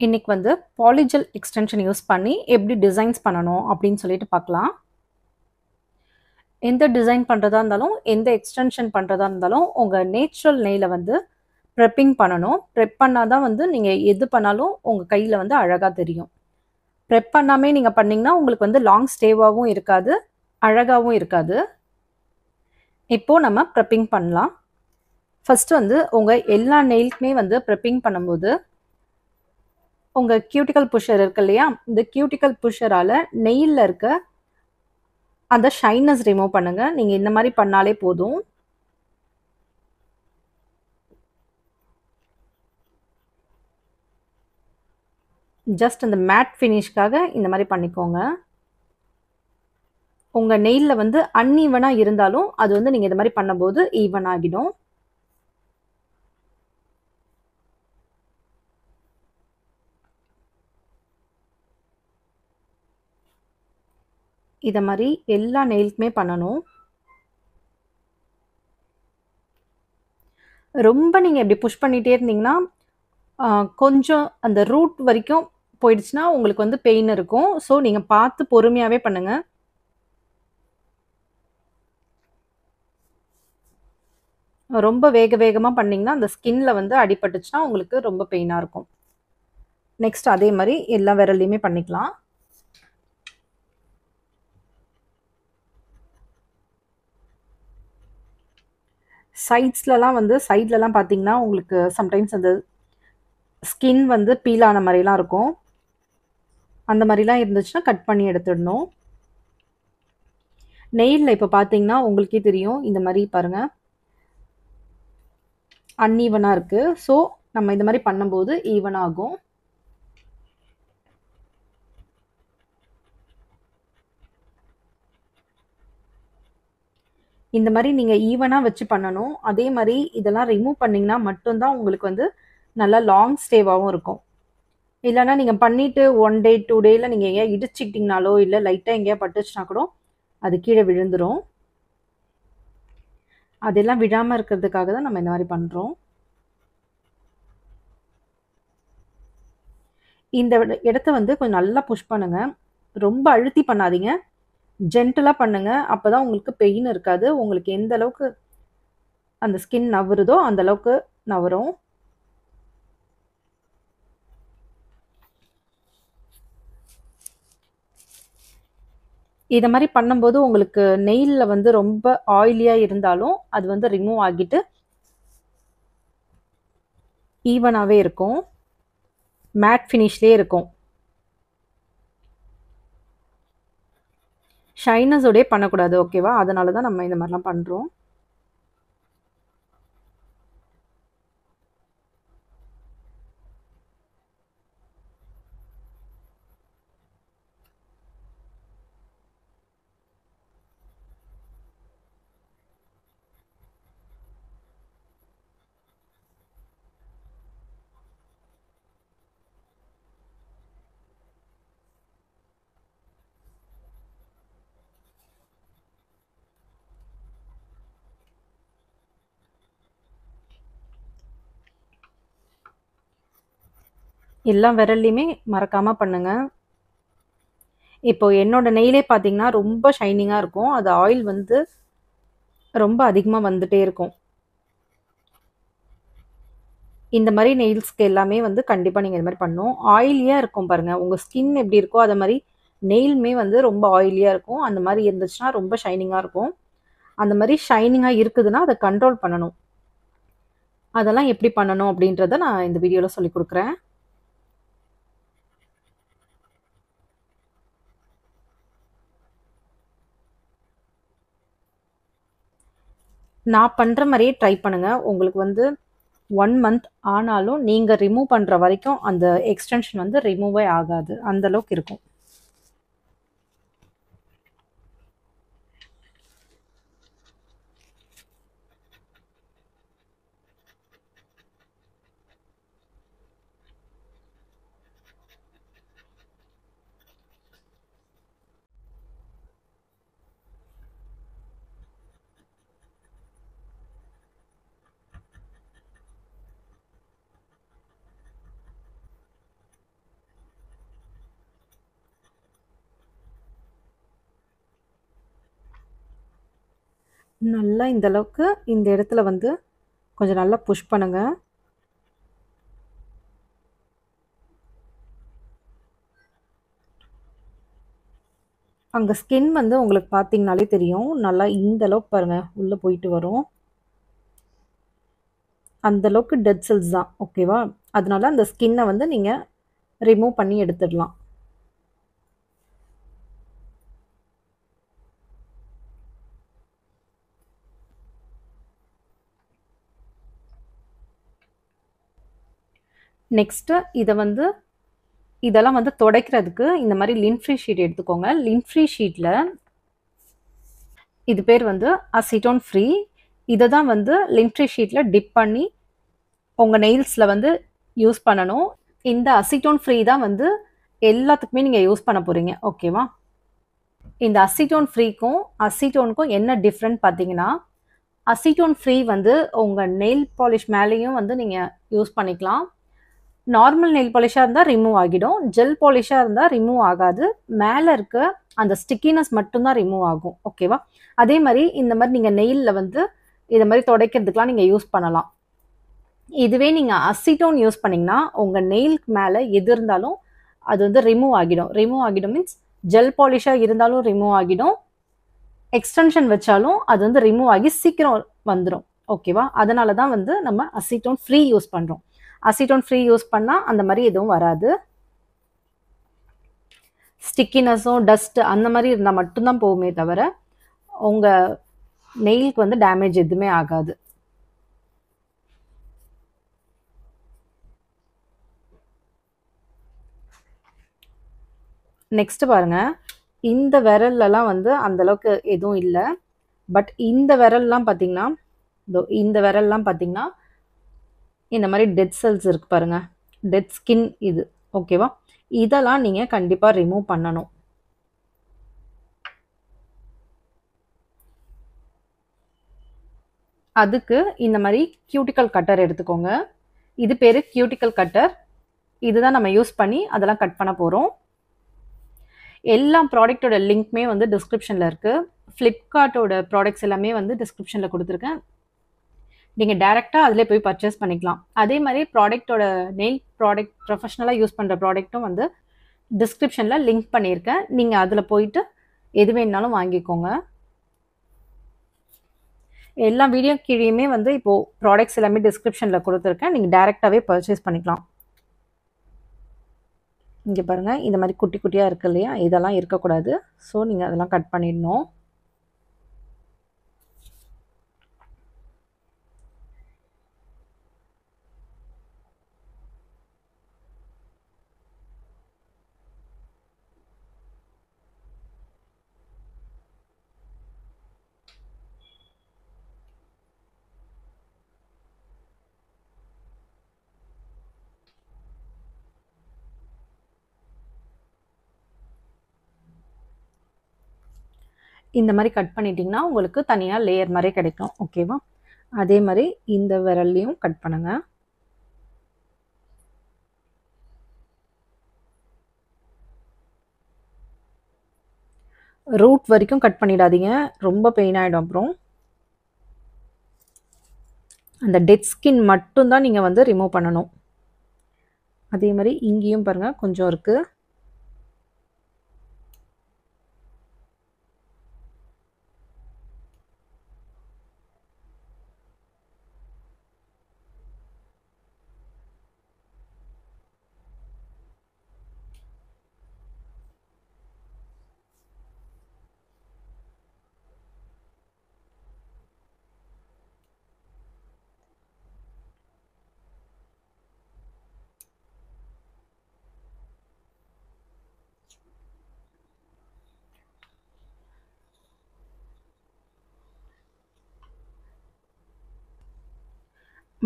இன்னைக்கு வந்து polygel extension use பண்ணி எப்படி டிசைன்ஸ் பண்ணணும் அப்படின்னு சொல்லிட்டு பார்க்கலாம். எந்த டிசைன் பண்ணுறதா இருந்தாலும், எந்த எக்ஸ்டென்ஷன் பண்ணுறதா இருந்தாலும், உங்கள் நேச்சுரல் நெயில வந்து ப்ரெப்பிங் பண்ணணும். ப்ரெப் பண்ணால் தான் வந்து நீங்கள் எது பண்ணாலும் உங்கள் கையில் வந்து அழகாக தெரியும். ப்ரெப் பண்ணாமே நீங்கள் பண்ணிங்கன்னா உங்களுக்கு வந்து லாங் ஸ்டேவாகவும் இருக்காது, அழகாகவும் இருக்காது. இப்போது நம்ம ப்ரெப்பிங் பண்ணலாம். ஃபஸ்ட்டு வந்து உங்கள் எல்லா நெயிலுக்குமே வந்து ப்ரெப்பிங் பண்ணும்போது உங்கள் கியூட்டிக்கல் புஷர் இருக்கு இல்லையா, இந்த கியூட்டிக்கல் புஷரால் நெயிலில் இருக்க அந்த ஷைனஸ் ரிமூவ் பண்ணுங்க. நீங்க இந்த மாதிரி பண்ணாலே போதும். ஜஸ்ட் அந்த மேட் ஃபினிஷ்க்காக இந்த மாதிரி பண்ணிக்கோங்க. உங்க நெயில்ல வந்து அன்ஈவனா இருந்தாலும் அது வந்து நீங்க இந்த மாதிரி பண்ணும்போது ஈவன் ஆகிடும். இத மாதிரி எல்லா நெயிலுக்குமே பண்ணணும். ரொம்ப நீங்க இப்படி புஷ் பண்ணிட்டே இருந்தீங்கன்னா கொஞ்சம் அந்த ரூட் வரைக்கும் போயிடுச்சுன்னா உங்களுக்கு வந்து பெயின் இருக்கும். ஸோ நீங்க பார்த்து பொறுமையாவே பண்ணுங்க. ரொம்ப வேக வேகமா பண்ணீங்கன்னா அந்த ஸ்கின்ல வந்து அடிபட்டுச்சுன்னா உங்களுக்கு ரொம்ப பெயினா இருக்கும். நெக்ஸ்ட் அதே மாதிரி எல்லா விரல்லையுமே பண்ணிக்கலாம். சைட்ஸ்லலாம் வந்து சைட்லலாம் பார்த்தீங்கன்னா உங்களுக்கு சம்டைம்ஸ் அந்த ஸ்கின் வந்து பீல் ஆன மாதிரிலாம் இருக்கும். அந்த மாதிரிலாம் இருந்துச்சுன்னா கட் பண்ணி எடுத்துடணும். நெயிலில் இப்போ பார்த்தீங்கன்னா உங்களுக்கே தெரியும், இந்த மாதிரி பாருங்க அன்ஈவனாக இருக்குது. ஸோ நம்ம இந்த மாதிரி பண்ணும்போது ஈவன் ஆகும். இந்த மாதிரி நீங்கள் ஈவனாக வச்சு பண்ணணும். அதே மாதிரி இதெல்லாம் ரிமூவ் பண்ணிங்கன்னா மட்டும்தான் உங்களுக்கு வந்து நல்லா லாங் ஸ்டேவாகவும் இருக்கும். இல்லைன்னா நீங்கள் பண்ணிவிட்டு 1 டே 2 டேயில் நீங்கள் எங்கேயா இடிச்சிக்கிட்டிங்கனாலோ இல்லை லைட்டாக எங்கேயா பட்டுச்சுன்னா கூட அது கீழே விழுந்துடும். அதெல்லாம் விழாமல் இருக்கிறதுக்காக தான் நம்ம இந்த மாதிரி பண்ணுறோம். இந்த இடத்த வந்து கொஞ்சம் நல்லா புஷ் பண்ணுங்க. ரொம்ப அழுத்தி பண்ணாதீங்க. ஜென்டலா பண்ணுங்க. அப்பதான் உங்களுக்கு பெயின் இருக்காது. உங்களுக்கு எந்த அளவுக்கு அந்த ஸ்கின் நவருதோ அந்த அளவுக்கு நவரும். இத மாரி பண்ணும்போது உங்களுக்கு நெயில்ல வந்து ரொம்ப ஆயிலியா இருந்தாலும் அது வந்து ரிமூவ் ஆகிட்டு ஈவனாவே இருக்கும். மேட் ஃபினிஷ்லயே இருக்கும். ஷைனஸோடயே பண்ணக்கூடாது. ஓகேவா? அதனால தான் நம்ம இந்த மாரிலாம் பண்றோம். எல்லா விரல்லையுமே மறக்காம பண்ணுங்க. இப்போ என்னோட நெயிலே பார்த்தீங்கன்னா ரொம்ப ஷைனிங்கா இருக்கும். அது ஆயில் வந்து ரொம்ப அதிகமா வந்துட்டே இருக்கும். இந்த மாதிரி நெயில்ஸ்க்கு எல்லாமே வந்து கண்டிப்பாக நீங்கள் இது மாதிரி பண்ணணும். ஆயிலியாக இருக்கும் பாருங்கள். உங்கள் ஸ்கின் எப்படி இருக்கோ அதை மாதிரி நெயிலுமே வந்து ரொம்ப ஆயிலியாக இருக்கும். அந்த மாதிரி இருந்துச்சுன்னா ரொம்ப ஷைனிங்காக இருக்கும். அந்த மாதிரி ஷைனிங்காக இருக்குதுன்னா அதை கண்ட்ரோல் பண்ணணும். அதெல்லாம் எப்படி பண்ணணும் அப்படின்றத நான் இந்த வீடியோவில் சொல்லி கொடுக்குறேன். நான் பண்ணுற மாதிரியே ட்ரை பண்ணுங்கள். உங்களுக்கு வந்து 1 மந்த் ஆனாலும் நீங்கள் ரிமூவ் பண்ணுற வரைக்கும் அந்த எக்ஸ்டென்ஷன் வந்து ரிமூவே ஆகாது. அந்த அளவுக்கு இருக்கும். நல்லா இந்த அளவுக்கு இந்த இடத்துல வந்து கொஞ்சம் நல்லா புஷ் பண்ணுங்க. அங்க ஸ்கின் வந்து உங்களுக்கு பார்த்தீங்கனாலே தெரியும். நல்லா இந்த அளவுக்கு பாருங்க உள்ள போயிட்டு வரும். அந்த அளவுக்கு டெட் செல்ஸ் தான். ஓகேவா? அதனால அந்த ஸ்கின்ன வந்து நீங்க ரிமூவ் பண்ணி எடுத்துடலாம். நெக்ஸ்ட்டு இதெல்லாம் வந்து துடைக்கிறதுக்கு இந்த மாதிரி லின் ஃப்ரீ ஷீட் எடுத்துக்கோங்க. லின் ஃப்ரீ ஷீட்டில் இது பேர் வந்து அசிட்டோன் ஃப்ரீ. இதை தான் வந்து லின் ஃப்ரீ ஷீட்டில் டிப் பண்ணி உங்கள் நெயில்ஸில் வந்து யூஸ் பண்ணணும். இந்த அசிட்டோன் ஃப்ரீ தான் வந்து எல்லாத்துக்குமே நீங்கள் யூஸ் பண்ண போகிறீங்க. ஓகேவா? இந்த அசிட்டோன் ஃப்ரீக்கும் அசிட்டோனுக்கும் என்ன டிஃப்ரெண்ட் பார்த்தீங்கன்னா, அசிட்டோன் ஃப்ரீ வந்து உங்கள் நெயில் பாலிஷ் மேலேயும் வந்து நீங்கள் யூஸ் பண்ணிக்கலாம். நார்மல் நெயில் பாலிஷாக இருந்தால் ரிமூவ் ஆகிடும். ஜெல் பாலிஷாக இருந்தால் ரிமூவ் ஆகாது. மேலே இருக்க அந்த ஸ்டிக்கினஸ் மட்டும்தான் ரிமூவ் ஆகும். ஓகேவா? அதே மாதிரி இந்த மாதிரி நீங்கள் நெயிலில் வந்து இதை மாதிரி துடைக்கிறதுக்கெலாம் நீங்கள் யூஸ் பண்ணலாம். இதுவே நீங்கள் அசிட்டோன் யூஸ் பண்ணிங்கன்னா உங்கள் நெயிலுக்கு மேலே எது இருந்தாலும் அது வந்து ரிமூவ் ஆகிடும். ரிமூவ் ஆகிடும் மீன்ஸ் ஜெல் பாலிஷாக இருந்தாலும் ரிமூவ் ஆகிடும். எக்ஸ்டென்ஷன் வச்சாலும் அது வந்து ரிமூவ் ஆகி சீக்கிரம் வந்துடும். ஓகேவா? அதனால தான் வந்து நம்ம அசிட்டோன் ஃப்ரீ யூஸ் பண்ணுறோம். அசிட்டோன் ஃப்ரீ யூஸ் பண்ணால் அந்த மாதிரி எதுவும் வராது. ஸ்டிக்கினஸும் டஸ்ட் அந்த மாதிரி இருந்தால் மட்டும்தான் போகுமே தவிர உங்கள் நெயிலுக்கு வந்து டேமேஜ் எதுவுமே ஆகாது. நெக்ஸ்ட் பாருங்க, இந்த விரல்லலாம் வந்து அந்த அளவுக்கு எதுவும் இல்லை. பட் இந்த விரல்லாம் பார்த்தீங்கன்னா இந்த விரல்லாம் பார்த்தீங்கன்னா இந்த மாதிரி டெட் செல்ஸ் இருக்கு பாருங்க, டெட் ஸ்கின் இது. ஓகேவா? இதெல்லாம் நீங்கள் கண்டிப்பாக ரிமூவ் பண்ணணும். அதுக்கு இந்த மாதிரி கியூட்டிக்கல் கட்டர் எடுத்துக்கோங்க. இது பேர் கியூட்டிக்கல் கட்டர். இதுதான் நம்ம யூஸ் பண்ணி அதெல்லாம் கட் பண்ண போகிறோம். எல்லா ப்ராடக்டோட லிங்க்மே வந்து டிஸ்கிரிப்ஷனில் இருக்குது. ஃப்ளிப்கார்ட்டோட ப்ராடக்ட்ஸ் எல்லாமே வந்து டிஸ்கிரிப்ஷனில் கொடுத்துருக்கேன். நீங்கள் டேரெக்டாக அதிலே போய் பர்ச்சேஸ் பண்ணிக்கலாம். அதே மாதிரி ப்ராடக்டோட நெயில் ப்ராடக்ட் ப்ரொஃபஷ்னலாக யூஸ் பண்ணுற ப்ராடக்ட்டும் வந்து டிஸ்கிரிப்ஷனில் லிங்க் பண்ணியிருக்கேன். நீங்கள் அதில் போயிட்டு எது வேணுனாலும் வாங்கிக்கோங்க. எல்லா வீடியோ கீழேயுமே வந்து இப்போது ப்ராடக்ட்ஸ் எல்லாமே டிஸ்கிரிப்ஷனில் கொடுத்துருக்கேன். நீங்கள் டேரெக்டாகவே பர்ச்சேஸ் பண்ணிக்கலாம். இங்கே பாருங்கள், இந்த மாதிரி குட்டி குட்டியாக இருக்குது இல்லையா, இதெல்லாம் இருக்கக்கூடாது. ஸோ நீங்கள் அதெல்லாம் கட் பண்ணிடணும். இந்த மாதிரி கட் பண்ணிட்டீங்கன்னா உங்களுக்கு தனியாக லேயர் மாதிரி கிடைக்கும். ஓகேவா? அதே மாதிரி இந்த விரல்லையும் கட் பண்ணுங்க. ரூட் வரைக்கும் கட் பண்ணிடாதீங்க, ரொம்ப பெயின் ஆகிடும். அப்புறம் அந்த டெட் ஸ்கின் மட்டும்தான் நீங்கள் வந்து ரிமூவ் பண்ணணும். அதே மாதிரி இங்கேயும் பாருங்கள் கொஞ்சம் இருக்குது.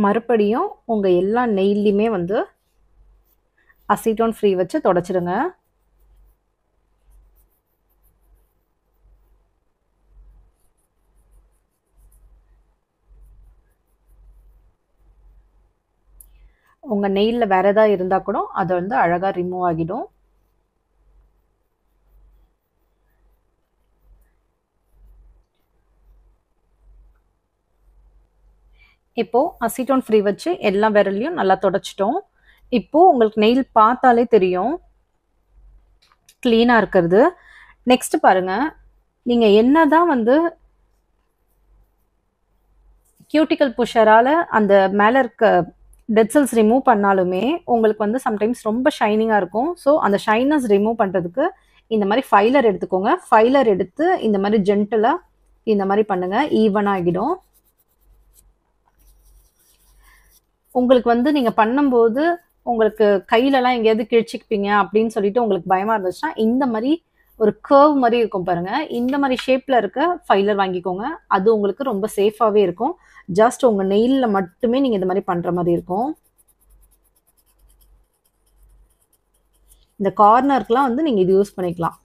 மறுபடியும் உங்கள் எல்லா நெயில்லையுமே வந்து அசிட்டோன் ஃப்ரீ வச்சு தொடச்சிடுங்க. உங்கள் நெயிலில் வேறு எதாவது இருந்தால் கூட அதை வந்து அழகாக ரிமூவ் ஆகிடும். இப்போ அசிட்டோன் ஃப்ரீ வச்சு எல்லா விரல்லையும் நல்லா தொடச்சிட்டோம். இப்போ உங்களுக்கு நெயில் பார்த்தாலே தெரியும் க்ளீனாக இருக்கிறது. நெக்ஸ்ட் பாருங்க, நீங்கள் என்னதான் வந்து கியூட்டிக்கல் புஷரால் அந்த மேலே இருக்க டெட் செல்ஸ் ரிமூவ் பண்ணாலுமே உங்களுக்கு வந்து சம்டைம்ஸ் ரொம்ப ஷைனிங்காக இருக்கும். ஸோ அந்த ஷைனஸ் ரிமூவ் பண்ணுறதுக்கு இந்த மாதிரி ஃபைலர் எடுத்துக்கோங்க. ஃபைலர் எடுத்து இந்த மாதிரி ஜென்டலாக இந்த மாதிரி பண்ணுங்கள், ஈவன் ஆகிடும். உங்களுக்கு வந்து நீங்கள் பண்ணும்போது உங்களுக்கு கையிலலாம் எங்கேயாவது கிழிச்சிப்பீங்க அப்படின்னு சொல்லிட்டு உங்களுக்கு பயமாக இருந்துச்சுன்னா இந்த மாதிரி ஒரு கர்வ் மாதிரி இருக்கும் பாருங்க, இந்த மாதிரி ஷேப்பில் இருக்க ஃபைலர் வாங்கிக்கோங்க. அது உங்களுக்கு ரொம்ப சேஃபாகவே இருக்கும். ஜஸ்ட் உங்கள் நெயிலில் மட்டுமே நீங்கள் இந்த மாதிரி பண்ணுற மாதிரி இருக்கும். இந்த கார்னருக்குலாம் வந்து நீங்கள் இது யூஸ் பண்ணிக்கலாம்.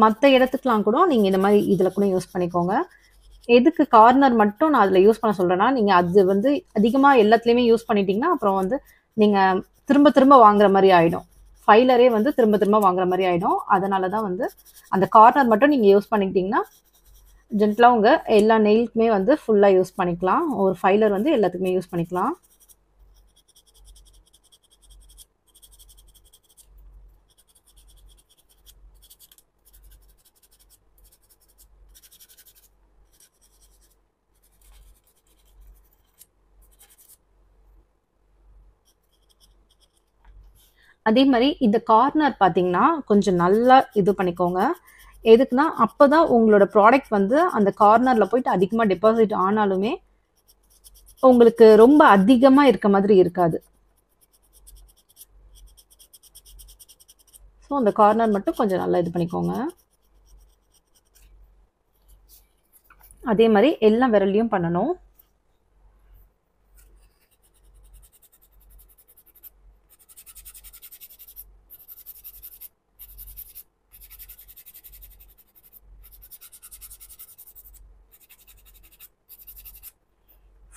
மற்ற இடத்துக்குலாம் கூட நீங்கள் இந்த மாதிரி இதில் கூட யூஸ் பண்ணிக்கோங்க. எதுக்கு கார்னர் மட்டும் நான் அதில் யூஸ் பண்ண சொல்கிறேன்னா, நீங்கள் அது வந்து அதிகமாக எல்லாத்துலேயுமே யூஸ் பண்ணிட்டீங்கன்னா அப்புறம் வந்து நீங்கள் திரும்ப திரும்ப வாங்குற மாதிரி ஆகிடும். ஃபைலரே வந்து திரும்ப திரும்ப வாங்குற மாதிரி ஆகிடும். அதனால தான் வந்து அந்த கார்னர் மட்டும் நீங்கள் யூஸ் பண்ணிக்கிட்டிங்கன்னா ஜென்டலாக உங்கள் எல்லா நெயிலுக்குமே வந்து ஃபுல்லாக யூஸ் பண்ணிக்கலாம். ஒரு ஃபைலர் வந்து எல்லாத்துக்குமே யூஸ் பண்ணிக்கலாம். அதே மாதிரி இந்த கார்னர் பார்த்தீங்கன்னா கொஞ்சம் நல்லா இது பண்ணிக்கோங்க. எதுக்குன்னா அப்போ தான் உங்களோட ப்ராடக்ட் வந்து அந்த கார்னரில் போயிட்டு அதிகமாக டெபாசிட் ஆனாலுமே உங்களுக்கு ரொம்ப அதிகமாக இருக்க மாதிரி இருக்காது. ஸோ அந்த கார்னர் மட்டும் கொஞ்சம் நல்லா இது பண்ணிக்கோங்க. அதே மாதிரி எல்லா விரல்லையும் பண்ணணும்.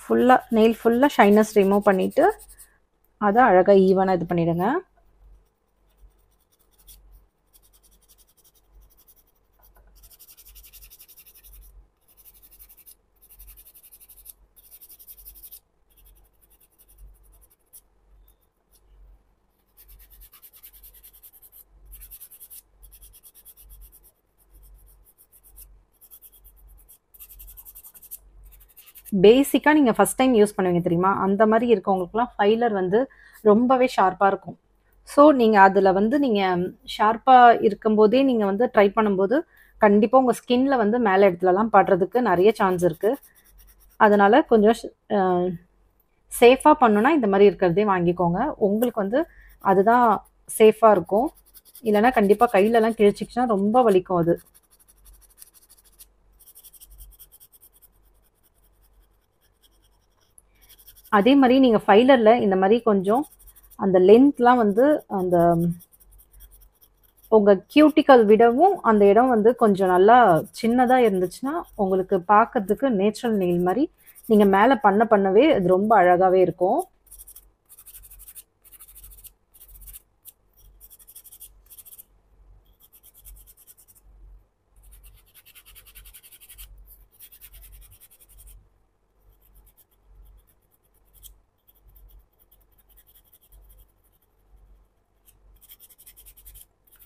ஃபுல்லாக நெயில் ஃபுல்லாக ஷைனஸ் ரிமூவ் பண்ணிவிட்டு அதை அழகாக ஈவனாக இது பண்ணிவிடுங்க. பேசிக்காக நீங்கள் ஃபஸ்ட் டைம் யூஸ் பண்ணுவீங்க தெரியுமா, அந்த மாதிரி இருக்கவங்களுக்குலாம் ஃபைலர் வந்து ரொம்பவே ஷார்ப்பாக இருக்கும். ஸோ நீங்கள் அதில் வந்து நீங்கள் ஷார்ப்பாக இருக்கும்போதே நீங்கள் வந்து ட்ரை பண்ணும்போது கண்டிப்பாக உங்கள் ஸ்கின்ல வந்து மேலே இடத்துலலாம் படுறதுக்கு நிறைய சான்ஸ் இருக்குது. அதனால் கொஞ்சம் சேஃபாக பண்ணணுன்னா இந்த மாதிரி இருக்கிறதே வாங்கிக்கோங்க. உங்களுக்கு வந்து அதுதான் சேஃபாக இருக்கும். இல்லைனா கண்டிப்பாக கையிலலாம் கிழிச்சிக்கிச்சுன்னா ரொம்ப வலிக்கும் அது. அதே மாதிரி நீங்கள் ஃபைலரில் இந்த மாதிரி கொஞ்சம் அந்த லென்த்லாம் வந்து அந்த உங்கள் கியூட்டிக்கல் விடவும் அந்த இடம் வந்து கொஞ்சம் நல்லா சின்னதாக இருந்துச்சுன்னா உங்களுக்கு பார்க்கறதுக்கு நேச்சுரல் நெயில் மாதிரி நீங்கள் மேலே பண்ணவே அது ரொம்ப அழகாகவே இருக்கும்.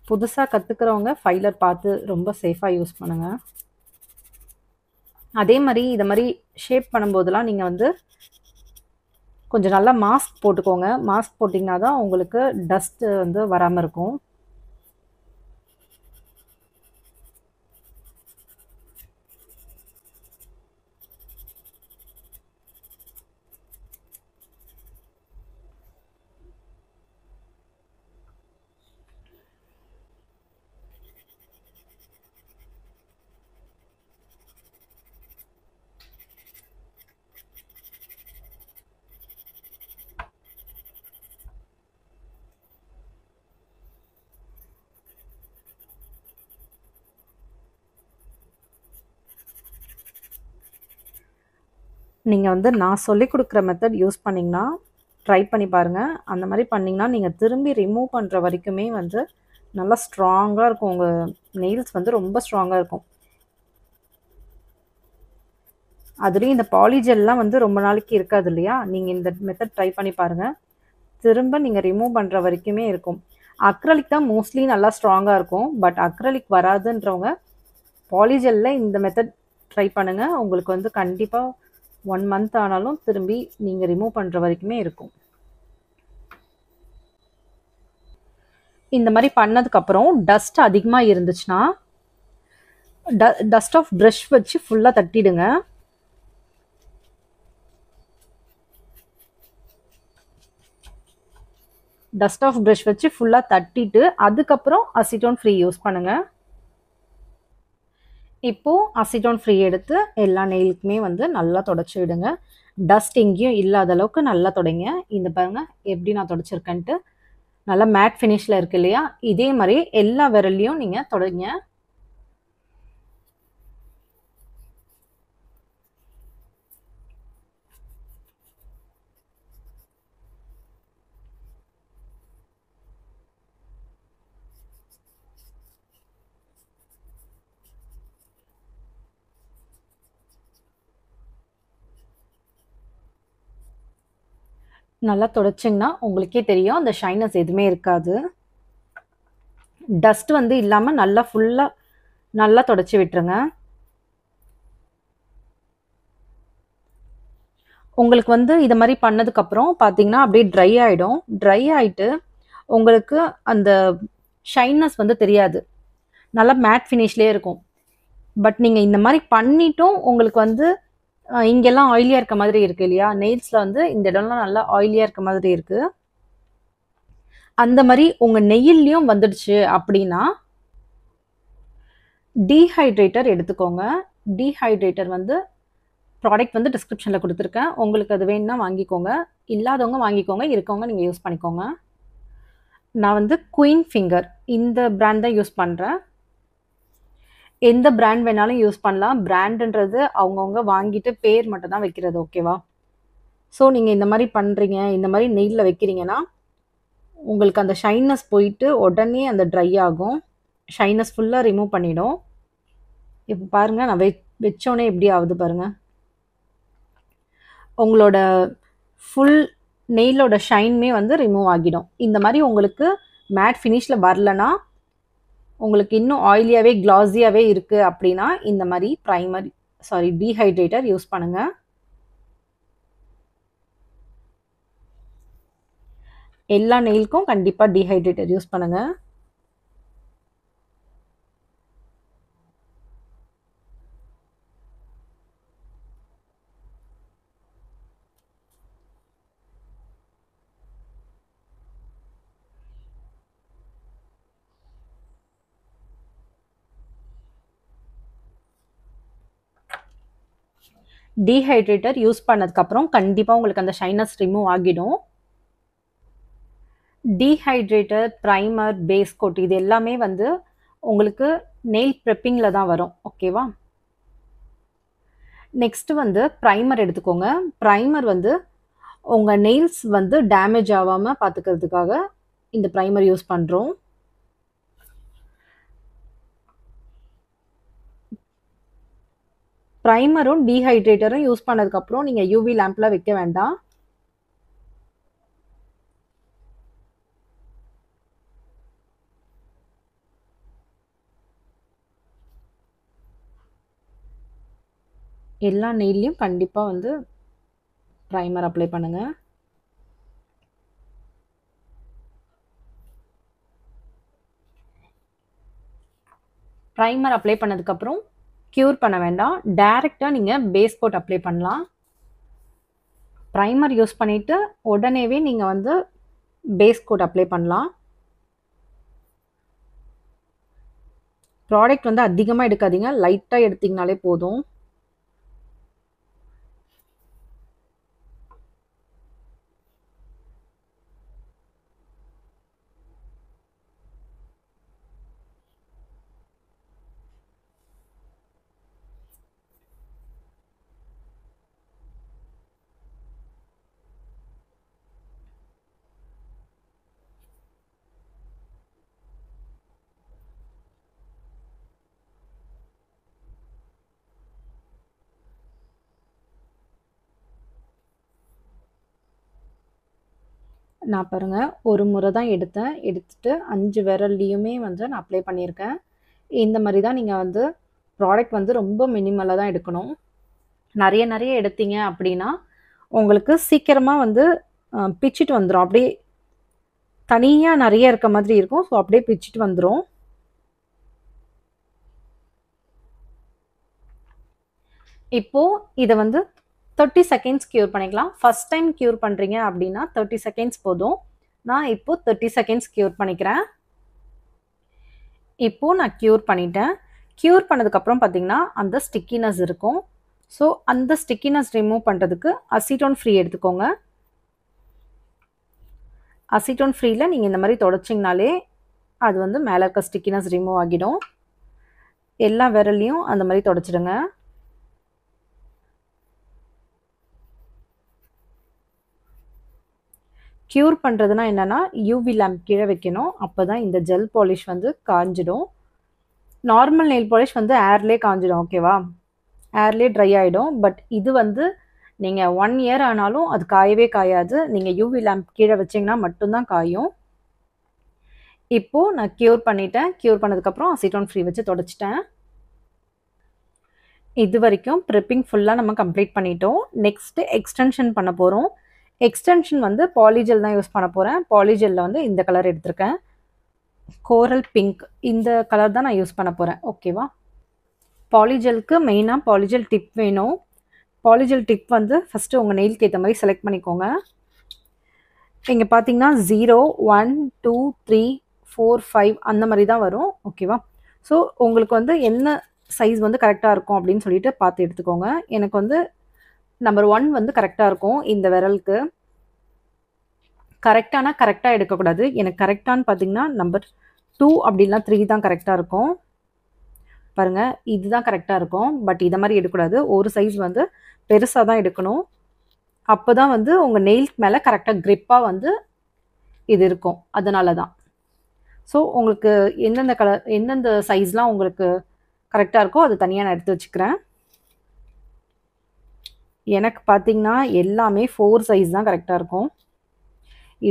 புதுசாக கற்றுக்கிறவங்க ஃபைலர் பார்த்து ரொம்ப சேஃபாக யூஸ் பண்ணுங்கள். அதே மாதிரி இதை மாதிரி ஷேப் பண்ணும்போதெல்லாம் நீங்கள் வந்து கொஞ்சம் நல்லா மாஸ்க் போட்டுக்கோங்க. மாஸ்க் போட்டிங்கன்னா தான் உங்களுக்கு டஸ்ட்டு வந்து வராமல் இருக்கும். நீங்கள் வந்து நான் சொல்லிக் கொடுக்குற மெத்தட் யூஸ் பண்ணிங்கன்னா ட்ரை பண்ணி பாருங்கள். அந்த மாதிரி பண்ணிங்கன்னா நீங்கள் திரும்பி ரிமூவ் பண்ணுற வரைக்குமே வந்து நல்லா ஸ்ட்ராங்காக இருக்கும். உங்கள் நெயில்ஸ் வந்து ரொம்ப ஸ்ட்ராங்காக இருக்கும். அதுலேயும் இந்த பாலிஜெல்லாம் வந்து ரொம்ப நாளைக்கு இருக்காது இல்லையா? நீங்கள் இந்த மெத்தட் ட்ரை பண்ணி பாருங்கள். திரும்ப நீங்கள் ரிமூவ் பண்ணுற வரைக்குமே இருக்கும். அக்ரலிக் தான் மோஸ்ட்லி நல்லா ஸ்ட்ராங்காக இருக்கும். பட் அக்ரலிக் வராதுன்றவங்க பாலிஜெல்லில் இந்த மெத்தட் ட்ரை பண்ணுங்கள். உங்களுக்கு வந்து கண்டிப்பாக 1 மந்த் ஆனாலும் திரும்பி நீங்கள் ரிமூவ் பண்ணுற வரைக்குமே இருக்கும். இந்த மாதிரி பண்ணதுக்கப்புறம் டஸ்ட் அதிகமாக இருந்துச்சுன்னா டஸ்ட் ஆஃப் ப்ரஷ் வச்சு ஃபுல்லாக தட்டிடுங்க. டஸ்ட் ஆஃப் ப்ரஷ் வச்சு ஃபுல்லாக தட்டிட்டு அதுக்கப்புறம் அசிட்டோன் ஃப்ரீ யூஸ் பண்ணுங்கள். இப்போது அசிட்டோன் ஃப்ரீ எடுத்து எல்லா நெயிலுக்குமே வந்து நல்லா தொடச்சி விடுங்க. டஸ்ட் எங்கேயும் இல்லாத அளவுக்கு நல்லா தொடங்க. இந்த பாருங்கள் எப்படி நான் தொடச்சிருக்கேன்ட்டு. நல்லா மேட் ஃபினிஷில் இருக்கு இல்லையா? இதே மாதிரி எல்லா விரல்லையும் நீங்கள் தொடங்க. நல்லா தொடச்சிங்கன்னா உங்களுக்கே தெரியும் அந்த ஷைனஸ் எதுவுமே இருக்காது. டஸ்ட் வந்து இல்லாமல் நல்லா ஃபுல்லாக நல்லா தொடச்சி விட்டுருங்க. உங்களுக்கு வந்து இது மாதிரி பண்ணதுக்கப்புறம் பார்த்தீங்கன்னா அப்படியே ட்ரை ஆகிடும். ட்ரை ஆகிட்டு உங்களுக்கு அந்த ஷைனஸ் வந்து தெரியாது. நல்லா மேட் ஃபினிஷ்லேயே இருக்கும். பட் நீங்கள் இந்த மாதிரி பண்ணிட்டும் உங்களுக்கு வந்து இங்கெல்லாம் ஆயிலியாக இருக்க மாதிரி இருக்குது இல்லையா? நெயில்ஸில் வந்து இந்த இடம்லாம் நல்லா ஆயிலியாக இருக்க மாதிரி இருக்குது. அந்த மாதிரி உங்கள் நெயில்லையும் வந்துடுச்சு அப்படின்னா டீஹைட்ரேட்டர் எடுத்துக்கோங்க. டீஹைட்ரேட்டர் வந்து ப்ராடக்ட் வந்து டிஸ்கிரிப்ஷனில் கொடுத்துருக்கேன். உங்களுக்கு அது வேணும்னா வாங்கிக்கோங்க. இல்லாதவங்க வாங்கிக்கோங்க. இருக்கவங்க நீங்கள் யூஸ் பண்ணிக்கோங்க. நான் வந்து குயின் ஃபிங்கர் இந்த பிராண்ட் தான் யூஸ் பண்ணுறேன். எந்த பிராண்ட் வேணாலும் யூஸ் பண்ணலாம். பிராண்டுன்றது அவங்கவுங்க வாங்கிட்டு பேர் மட்டும் தான் வைக்கிறது. ஓகேவா? ஸோ நீங்கள் இந்த மாதிரி பண்ணுறீங்க, இந்த மாதிரி நெயிலில் வைக்கிறீங்கன்னா உங்களுக்கு அந்த ஷைனஸ் போயிட்டு உடனே அந்த ட்ரை ஆகும். ஷைனஸ் ஃபுல்லாக ரிமூவ் பண்ணிடும். இப்போ பாருங்கள் நான் வச்சோடனே எப்படி ஆகுது பாருங்கள். உங்களோட ஃபுல் நெயிலோட ஷைனுமே வந்து ரிமூவ் ஆகிடும். இந்த மாதிரி உங்களுக்கு மேட் ஃபினிஷில் வரலனா உங்களுக்கு இன்னும் ஆயிலியாகவே கிளாஸியாகவே இருக்குது அப்படின்னா இந்த மாதிரி டீஹைட்ரேட்டர் யூஸ் பண்ணுங்கள். எல்லா நெயிலுக்கும் கண்டிப்பாக டீஹைட்ரேட்டர் யூஸ் பண்ணுங்கள். டீஹைட்ரேட்டர் யூஸ் பண்ணதுக்கப்புறம் கண்டிப்பாக உங்களுக்கு அந்த ஷைனஸ் ரிமூவ் ஆகிடும். டீஹைட்ரேட்டர், ப்ரைமர், பேஸ் கோட் இது எல்லாமே வந்து உங்களுக்கு நெயில் ப்ரெப்பிங்கில் தான் வரும். ஓகேவா? நெக்ஸ்ட் வந்து ப்ரைமர் எடுத்துக்கோங்க. ப்ரைமர் வந்து உங்கள் நெயில்ஸ் வந்து டேமேஜ் ஆகாமல் பார்த்துக்கிறதுக்காக இந்த ப்ரைமர் யூஸ் பண்ணுறோம். ப்ரைமரும் டீஹைட்ரேட்டரும் யூஸ் பண்ணதுக்கப்புறம் நீங்கள் யூவி லேம்பில் வைக்க வேண்டாம். எல்லா நெயிலையும் கண்டிப்பாக வந்து ப்ரைமர் அப்ளை பண்ணுங்கள். ப்ரைமர் அப்ளை பண்ணதுக்கப்புறம் க்யூர் பண்ண வேண்டாம். டைரெக்டாக நீங்கள் பேஸ் கோட் அப்ளை பண்ணலாம். ப்ரைமர் யூஸ் பண்ணிவிட்டு உடனேவே நீங்கள் வந்து பேஸ் கோட் அப்ளை பண்ணலாம். ப்ராடக்ட் வந்து அதிகமாக எடுக்காதீங்க. லைட்டாக எடுத்திங்கனாலே போதும். நான் பாருங்க ஒரு முறை தான் எடுத்தேன். எடுத்துட்டு 5 விரல்லயுமே வந்து நான் அப்ளை பண்ணியிருக்கேன். இந்த மாரி தான் நீங்க வந்து ப்ராடக்ட் வந்து ரொம்ப மினிமலா தான் எடுக்கணும். நெறைய நெறைய எடுத்தீங்க அப்படின்னா, உங்களுக்கு சீக்கிரமா வந்து பிச்சுட்டு வந்துரும். அப்படியே தனியா நெறைய இருக்க மாதிரி இருக்கும். ஸோ அப்படியே பிச்சுட்டு வந்துரும். இப்போ இத வந்து 30 செகண்ட்ஸ் க்யூர் பண்ணிக்கலாம். ஃபர்ஸ்ட் டைம் க்யூர் பண்றீங்க அப்படின்னா 30 செகண்ட்ஸ் போதும். நான் இப்போ 30 செகண்ட்ஸ் க்யூர் பண்ணிக்கிறேன். இப்போ நான் க்யூர் பண்ணிட்டேன். க்யூர் பண்ணதுக்கப்புறம் பார்த்தீங்கன்னா, அந்த ஸ்டிக்கினஸ் இருக்கும். ஸோ அந்த ஸ்டிக்கினஸ் ரிமூவ் பண்றதுக்கு அசிட்டோன் ஃப்ரீ எடுத்துக்கோங்க. அசிட்டோன் ஃப்ரீல நீங்க இந்த மாரி தொடச்சீங்கனாலே, அது வந்து மேல இருக்க ஸ்டிக்கினஸ் ரிமூவ் ஆகிடும். எல்லா விரல்லயும் அந்த மாரி தொடச்சிடுங்க. க்யூர் பண்றதுனா என்னன்னா, யூவி லேம்ப் கீழ வைக்கணும். அப்பதான் இந்த ஜெல் பாலிஷ் வந்து காஞ்சிடும். நார்மல் நெயில் பாலிஷ் வந்து ஏர்லயே காஞ்சிடும். ஓகேவா? ஏர்லயே ட்ரை ஆயிடும். பட் இது வந்து நீங்க 1 இயர் ஆனாலும் அது காயவே காயாது. நீங்க யூவி லேம்ப் கீழ வச்சீங்கன்னா மட்டும் தான் காயும். இப்போ நான் க்யூர் பண்ணிட்டேன். க்யூர் பண்ணதுக்கப்புறம் அசிட்டோன் ஃப்ரீ வச்சு தொடச்சிட்டேன். இது வரைக்கும் ப்ரெப்பிங் ஃபுல்லா நம்ம கம்ப்ளீட் பண்ணிட்டோம். நெக்ஸ்ட் எக்ஸ்டென்ஷன் பண்ண போறோம். எக்ஸ்டென்ஷன் வந்து பாலிஜெல் தான் யூஸ் பண்ண போறேன். பாலிஜெல்ல வந்து இந்த கலர் எடுத்திருக்கேன். கோரல் பிங்க். இந்த கலர் தான் நான் யூஸ் பண்ண போறேன். ஓகேவா? பாலிஜெல்க்கு மெயினா பாலிஜெல் டிப் வேணும். பாலிஜெல் டிப் வந்து ஃபர்ஸ்ட் உங்க நெயிலுக்கு ஏத்த மாதிரி செலக்ட் பண்ணிக்கோங்க. இங்க பாத்தீங்கன்னா 0, 1, 2, 3, 4, 5 அந்த மாதிரி தான் வரும். ஓகேவா? ஸோ உங்களுக்கு வந்து என்ன சைஸ் வந்து கரெக்டாக இருக்கும் அப்படின்னு சொல்லிட்டு பார்த்து எடுத்துக்கோங்க. எனக்கு வந்து நம்பர் 1 வந்து கரெக்டாக இருக்கும் இந்த விரலுக்கு. கரெக்டானா கரெக்டாக எடுக்கக்கூடாது. எனக்கு கரெக்டானு பார்த்தீங்கன்னா நம்பர் 2 அப்படின்னா 3 தான் கரெக்டாக இருக்கும். பாருங்க இதுதான் கரெக்டாக இருக்கும். பட் இதை மாதிரி எடுக்கக்கூடாது. ஒரு சைஸ் வந்து பெருசாக தான் எடுக்கணும். அப்போ தான் வந்து உங்கள் நெயில்க்கு மேலே கரெக்டாக க்ரிப்பாக வந்து இது இருக்கும். அதனால தான். ஸோ உங்களுக்கு எந்தெந்த கலர் எந்தெந்த சைஸ்லாம் உங்களுக்கு கரெக்டாக இருக்கோ அது தனியாக நான் எடுத்து வச்சுக்கிறேன். எனக்கு பார்த்தீங்கன்னா எல்லாமே 4 சைஸ் தான் கரெக்டாக இருக்கும்.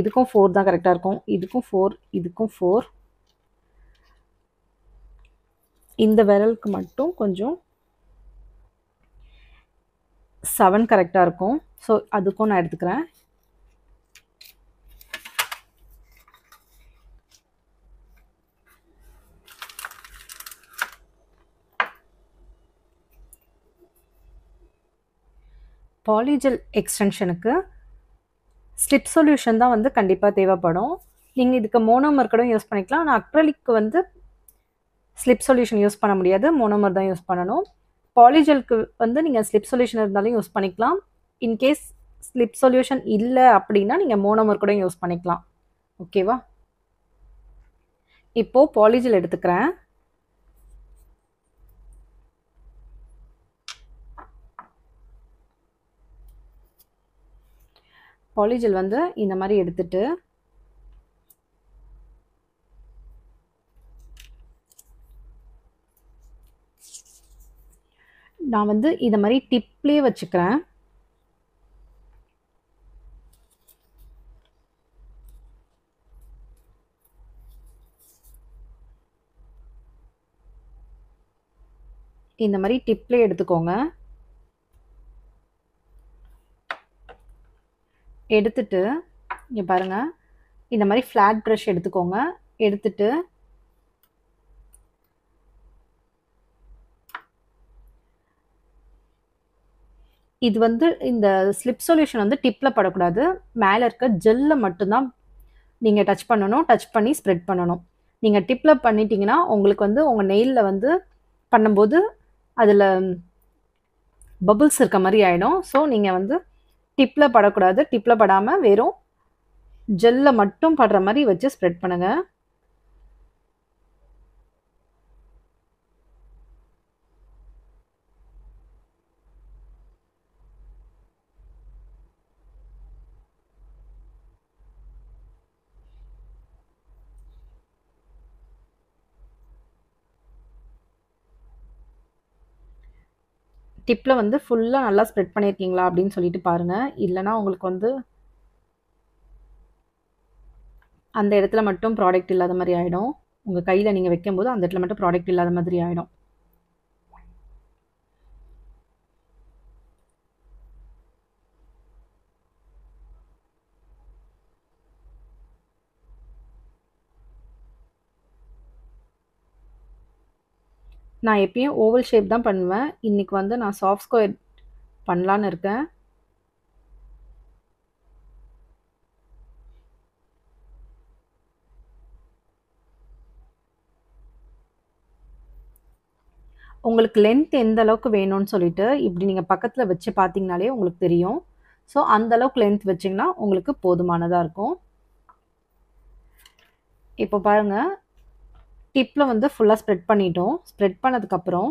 இதுக்கும் 4 தான் கரெக்டாக இருக்கும். இதுக்கும் 4, இதுக்கும் 4. இந்த விரலுக்கு மட்டும் கொஞ்சம் 7 கரெக்டாக இருக்கும். ஸோ அதுக்கும் நான் எடுத்துக்கிறேன். பாலிஜெல் எக்ஸ்டென்ஷனுக்கு ஸ்லிப் சொல்யூஷன் தான் வந்து கண்டிப்பாக தேவைப்படும். நீங்கள் இதுக்கு மோனோமர் கூட யூஸ் பண்ணிக்கலாம். ஆனால் அக்ரலிக்கு வந்து ஸ்லிப் சொல்யூஷன் யூஸ் பண்ண முடியாது. மோனோமர் தான் யூஸ் பண்ணணும். பாலிஜெலுக்கு வந்து நீங்கள் ஸ்லிப் சொல்யூஷன் இருந்தாலும் யூஸ் பண்ணிக்கலாம். இன்கேஸ் ஸ்லிப் சொல்யூஷன் இல்லை அப்படின்னா நீங்கள் மோனோமர் கூட யூஸ் பண்ணிக்கலாம். ஓகேவா? இப்போ பாலிஜெல் எடுத்துக்கிறேன். பாலிஜெல் வந்து இந்த மாதிரி எடுத்துட்டு நான் வந்து இந்த மாதிரி டிப்லேயே வச்சுக்கிறேன். இந்த மாதிரி டிப்லேயே எடுத்துக்கோங்க. எடுத்துட்டு இங்கே பாருங்க இந்த மாதிரி ஃப்ளாட் ப்ரஷ் எடுத்துக்கோங்க. எடுத்துட்டு இது வந்து இந்த ஸ்லிப் சொல்யூஷன் வந்து டிப்பில் படக்கூடாது. மேலே இருக்க ஜெல்லில் மட்டும்தான் நீங்கள் டச் பண்ணணும். டச் பண்ணி ஸ்ப்ரெட் பண்ணணும். நீங்கள் டிப்பில் பண்ணிட்டீங்கன்னா உங்களுக்கு வந்து உங்கள் நெயிலில் வந்து பண்ணும்போது அதில் பபுள்ஸ் இருக்க மாதிரி ஆகிடும். ஸோ நீங்கள் வந்து டிப்பில் படக்கூடாது. டிப்பில் படாமல் வெறும் ஜெல்லில் மட்டும் படுற மாதிரி வச்சு ஸ்ப்ரெட் பண்ணுங்கள். டிப்பில் வந்து ஃபுல்லாக நல்லா ஸ்ப்ரெட் பண்ணியிருக்கீங்களா அப்படின்னு சொல்லிட்டு பாருங்கள். இல்லைனா உங்களுக்கு வந்து அந்த இடத்துல மட்டும் ப்ராடக்ட் இல்லாத மாரி ஆயிடும். உங்க கையில நீங்க வைக்கும்போது அந்த இடத்துல மட்டும் ப்ராடக்ட் இல்லாத மாதிரி ஆயிடும். நான் எப்பயும் ஓவல் ஷேப் தான் பண்ணுவேன். இன்னைக்கு வந்து நான் சாஃப்ட் ஸ்கொயர் பண்ணலான்னு இருக்கேன். உங்களுக்கு லென்த் எந்த அளவுக்கு வேணும்னு சொல்லிட்டு, இப்படி நீங்க பக்கத்துல வச்சு பார்த்தீங்கனாலே உங்களுக்கு தெரியும். ஸோ, அந்த அளவுக்கு லென்த் வச்சீங்கன்னா, உங்களுக்கு போதுமானதா இருக்கும். இப்போ பாருங்க, டிப்ல வந்து ஃபுல்லா ஸ்ப்ரெட் பண்ணிட்டோம். ஸ்ப்ரெட் பண்ணதுக்கப்புறம்,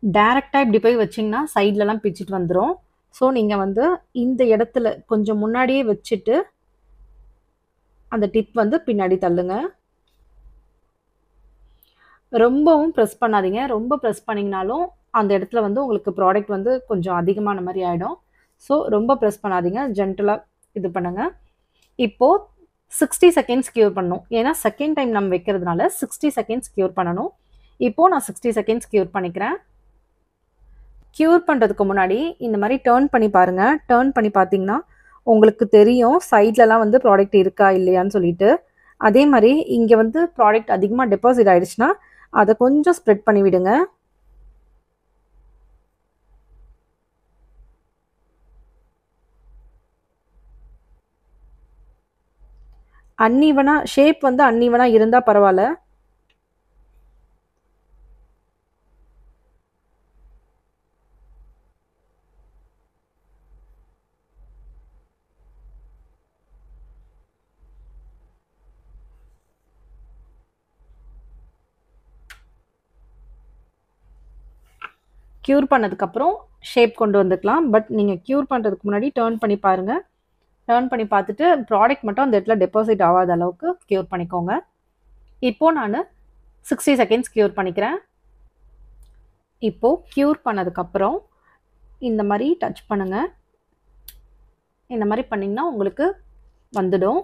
டைரக்ட்டா இப்படி போய் வச்சீங்கன்னா, சைட்லலாம் பிச்சுட்டு வந்துரும். ஸோ, நீங்க வந்து இந்த இடத்துல கொஞ்சம் முன்னாடியே வச்சுட்டு, அந்த டிப் வந்து பின்னாடி தள்ளுங்க. ரொம்பவும் பிரஸ் பண்ணாதீங்க. ரொம்ப பிரஸ் பண்ணீங்கனாலும், அந்த இடத்துல வந்து உங்களுக்கு ப்ராடக்ட் வந்து கொஞ்சம் அதிகமான மாரி ஆயிடும். ஸோ, ரொம்ப பிரஸ் பண்ணாதீங்க. ஜென்டிலா இது பண்ணுங்க. இப்போ 60 செகண்ட்ஸ் க்யூர் பண்ணணும். ஏன்னா, செகண்ட் டைம் நம்ம வைக்கிறதுனால 60 செகண்ட்ஸ் க்யூர் பண்ணணும். இப்போ நான் 60 செகண்ட்ஸ் க்யூர் பண்ணிக்கிறேன். க்யூர் பண்றதுக்கு முன்னாடி இந்த மாரி டர்ன் பண்ணி பாருங்க. டர்ன் பண்ணி பார்த்தீங்கன்னா, உங்களுக்கு தெரியும் சைட்லலாம் வந்து ப்ராடக்ட் இருக்கா இல்லையான்னு சொல்லிட்டு. அதே மாரி இங்க வந்து ப்ராடக்ட் அதிகமா டெபாசிட் ஆயிடுச்சுன்னா, அத கொஞ்சம் ஸ்ப்ரெட் பண்ணி விடுங்க. ஷேப் வந்து அன்ஈவனா இருந்தா பரவால்ல. க்யூர் பண்ணதுக்கப்புறம் ஷேப் கொண்டு வந்துக்கலாம். பட் நீங்க க்யூர் பண்றதுக்கு முன்னாடி டர்ன் பண்ணி பாருங்க. டர்ன் பண்ணி பார்த்துட்டு ப்ராடக்ட் மட்டும் அந்த இடத்துல டெபாசிட் ஆகாத அளவுக்கு க்யூர் பண்ணிக்கோங்க. இப்போ நானு 60 செகண்ட்ஸ் க்யூர் பண்ணிக்கிறேன். இப்போ க்யூர் பண்ணதுக்கப்புறம் இந்த மாரி டச் பண்ணுங்க. இந்த மாரி பண்ணீங்கன்னா உங்களுக்கு வந்துடும்.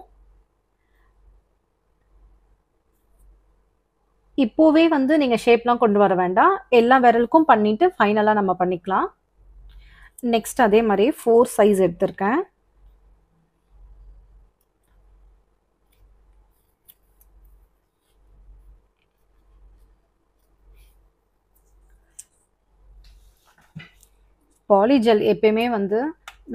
இப்போவே வந்து நீங்க ஷேப்லாம் கொண்டு வர வேண்டாம். எல்லா விரலுக்கும் பண்ணிட்டு ஃபைனலா நம்ம பண்ணிக்கலாம். நெக்ஸ்ட் அதே மாரி 4 சைஸ் எடுத்திருக்கேன். பாலிஜெல் எப்பயுமே வந்து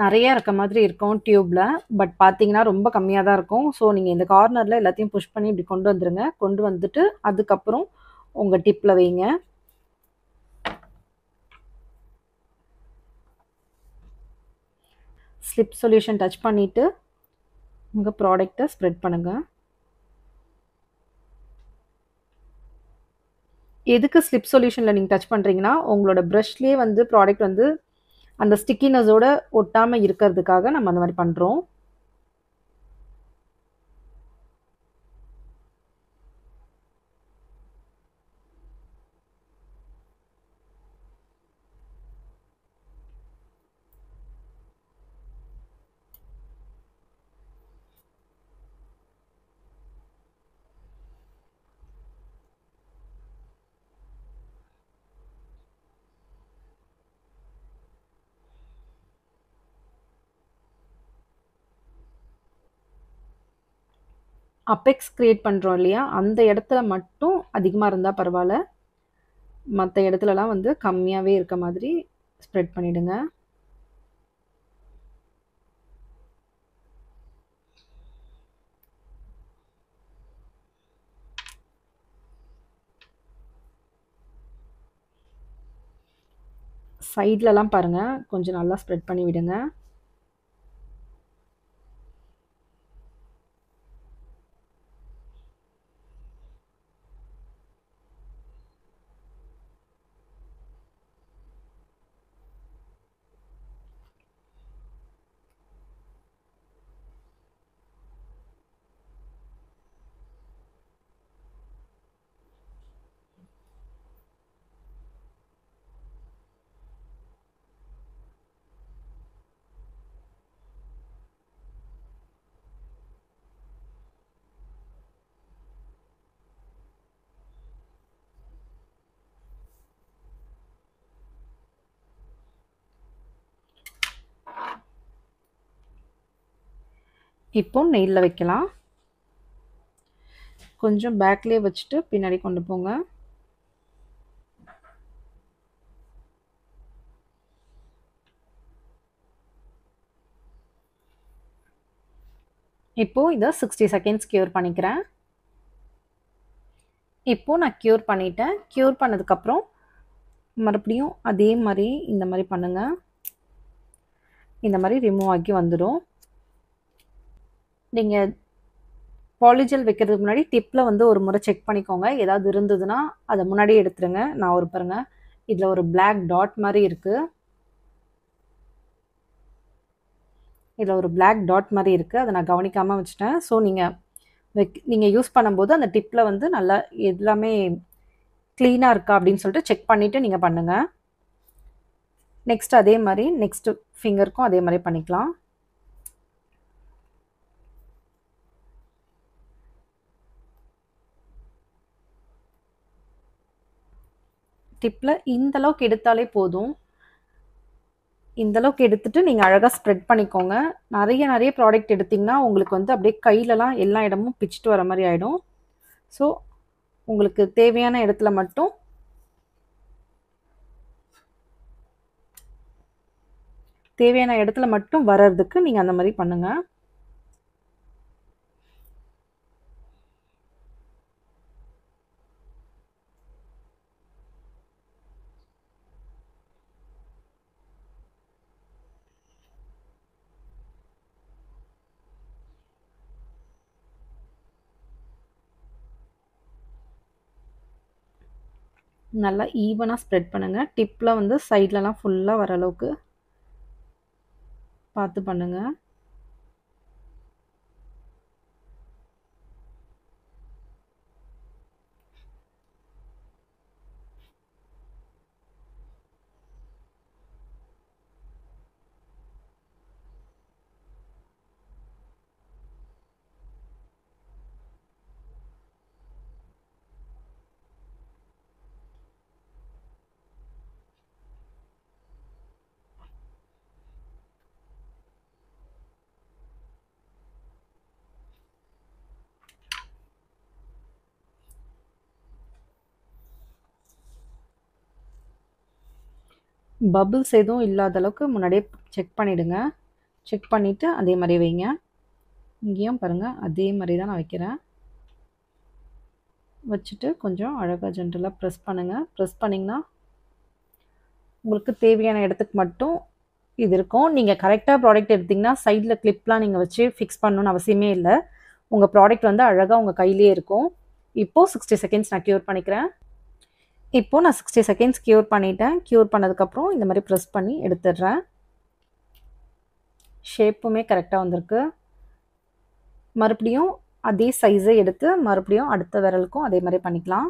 நெறைய இருக்க மாதிரி இருக்கும் டியூப்ல. பட் பார்த்தீங்கன்னா, ரொம்ப கம்மியா தான் இருக்கும். ஸோ, நீங்க இந்த கார்னர்ல எல்லாத்தையும் புஷ் பண்ணி இப்படி கொண்டு வந்துருங்க. கொண்டு வந்துட்டு அதுக்கப்புறம் உங்க டிப்ல வைங்க. ஸ்லிப் சொல்யூஷன் டச் பண்ணிட்டு உங்க ப்ராடக்ட்ட ஸ்ப்ரெட் பண்ணுங்க. எதுக்கு ஸ்லிப் சொல்யூஷன்ல நீங்க டச் பண்றீங்கன்னா, உங்களோட பிரஷ்லயே வந்து ப்ராடக்ட் வந்து அந்த ஸ்டிக்கினஸோட ஒட்டாம இருக்கிறதுக்காக நம்ம அந்த மாரி பண்றோம். அப்பெக்ஸ் கிரியேட் பண்றோம் இல்லையா? அந்த இடத்துல மட்டும் அதிகமா இருந்தா பரவால்ல. மத்த இடத்துலலாம் வந்து கம்மியாவே இருக்க மாதிரி ஸ்ப்ரெட் பண்ணிடுங்க. சைட்லலாம் பாருங்க, கொஞ்சம் நல்லா ஸ்ப்ரெட் பண்ணி விடுங்க. இப்போ நெயில்ல வைக்கலாம். கொஞ்சம் பேக்லேயே வச்சுட்டு பின்னாடி கொண்டு போங்க. இப்போ இதை 60 செகண்ட்ஸ் க்யூர் பண்ணிக்கிறேன். இப்போ நான் க்யூர் பண்ணிட்டேன். க்யூர் பண்ணதுக்கப்புறம் மறுபடியும் அதே மாதிரி இந்த மாதிரி பண்ணுங்க. இந்த மாதிரி ரிமூவ் ஆகி வந்துடும். நீங்கள் பாலிஜெல் வைக்கிறதுக்கு முன்னாடி டிப்பில் வந்து ஒரு முறை செக் பண்ணிக்கோங்க. ஏதாவது இருந்ததுன்னா அதை முன்னாடியே எடுத்துருங்க. நான் ஒரு பாருங்க இதில் ஒரு பிளாக் டாட் மாதிரி இருக்குது. இதில் ஒரு பிளாக் டாட் மாதிரி இருக்குது. அதை நான் கவனிக்காமல் வச்சுட்டேன். ஸோ நீங்கள் யூஸ் பண்ணும்போது அந்த டிப்பில் வந்து நல்லா எல்லாமே க்ளீனாக இருக்கா அப்படின்னு சொல்லிட்டு செக் பண்ணிவிட்டு நீங்கள் பண்ணுங்கள். நெக்ஸ்ட் அதே மாதிரி நெக்ஸ்ட் ஃபிங்கருக்கும் அதே மாதிரி பண்ணிக்கலாம். டிப்பில் இந்த அளவுக்கு எடுத்தாலே போதும். இந்த அளவுக்கு எடுத்துட்டு நீங்கள் அழகாக ஸ்ப்ரெட் பண்ணிக்கோங்க. நிறைய ப்ராடக்ட் எடுத்திங்கன்னா உங்களுக்கு வந்து அப்படியே கையிலலாம் எல்லா இடமும் பிச்சுட்டு வர மாதிரி ஆகிடும். ஸோ உங்களுக்கு தேவையான இடத்துல மட்டும் வர்றதுக்கு நீங்கள் அந்த மாதிரி பண்ணுங்கள். நல்லா ஈவனாக ஸ்ப்ரெட் பண்ணுங்கள். டிப்பில் வந்து சைட்லலாம் ஃபுல்லாக வர அளவுக்கு பார்த்து பண்ணுங்கள். பபிள்ஸ் எதுவும் இல்லாத அளவுக்கு முன்னாடியே செக் பண்ணிவிடுங்க. செக் பண்ணிவிட்டு அதே மாதிரி வைங்க. இங்கேயும் பாருங்கள் அதே மாதிரி தான் நான் வைக்கிறேன். வச்சுட்டு கொஞ்சம் அழகாக ஜென்ரலாக ப்ரெஸ் பண்ணுங்கள். ப்ரெஸ் பண்ணிங்கன்னா உங்களுக்கு தேவையான இடத்துக்கு மட்டும் இது இருக்கும். நீங்கள் கரெக்டாக ப்ராடக்ட் எடுத்திங்கன்னா சைடில் கிளிப்லாம் நீங்கள் வச்சு ஃபிக்ஸ் பண்ணணுன்னு அவசியமே இல்லை. உங்கள் ப்ராடக்ட் வந்து அழகாக உங்கள் கையிலே இருக்கும். இப்போது 60 செகண்ட்ஸ் நான் க்யூர் பண்ணிக்கிறேன். இப்போது நான் 60 செகண்ட்ஸ் க்யூர் பண்ணிட்டேன். க்யூர் பண்ணதுக்கப்புறம் இந்த மாதிரி ப்ரெஸ் பண்ணி எடுத்துடுறேன். ஷேப்புமே கரெக்டாக வந்திருக்கு. மறுபடியும் அதே சைஸை எடுத்து மறுபடியும் அடுத்த விரலுக்கும் அதே மாதிரி பண்ணிக்கலாம்.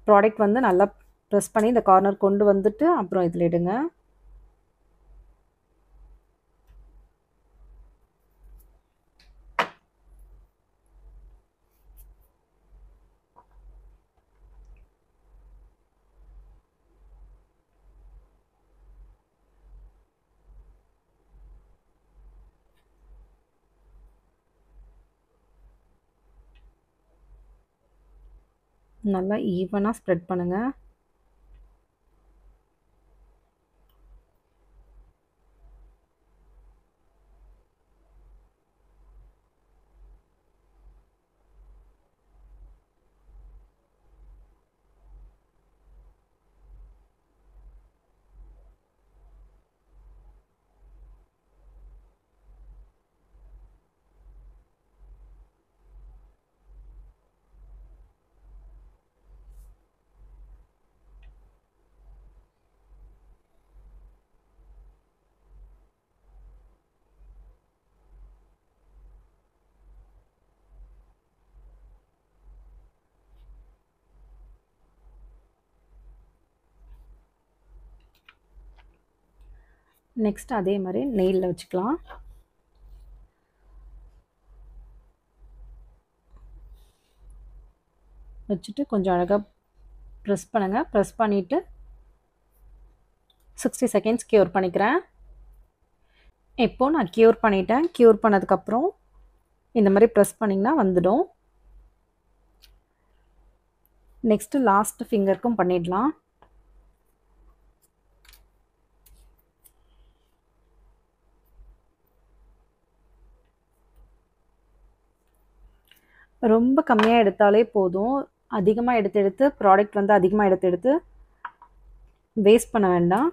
ப்ராடக்ட் வந்து நல்லா ப்ரெஸ் பண்ணி இந்த கார்னர் கொண்டு வந்துட்டு அப்புறம் இதில் எடுங்க. நல்லா ஈவனாக ஸ்ப்ரெட் பண்ணுங்கள். நெக்ஸ்ட் அதே மாதிரி நெயிலில் வச்சுக்கலாம். வச்சுட்டு கொஞ்சம் அழகாக ப்ரெஸ் பண்ணுங்கள். ப்ரெஸ் பண்ணிவிட்டு 60 செகண்ட்ஸ் க்யூர் பண்ணிக்கிறேன். இப்போது நான் க்யூர் பண்ணிட்டேன். க்யூர் பண்ணதுக்கப்புறம் இந்த மாதிரி ப்ரெஸ் பண்ணிங்கன்னா வந்துடும். நெக்ஸ்ட்டு லாஸ்ட் ஃபிங்கருக்கும் பண்ணிடலாம். ரொம்ப கம்மியாக எடுத்தாலே போதும். அதிகமாக எடுத்து ப்ராடக்ட் வந்து அதிகமாக எடுத்து வேஸ்ட் பண்ண வேண்டாம்.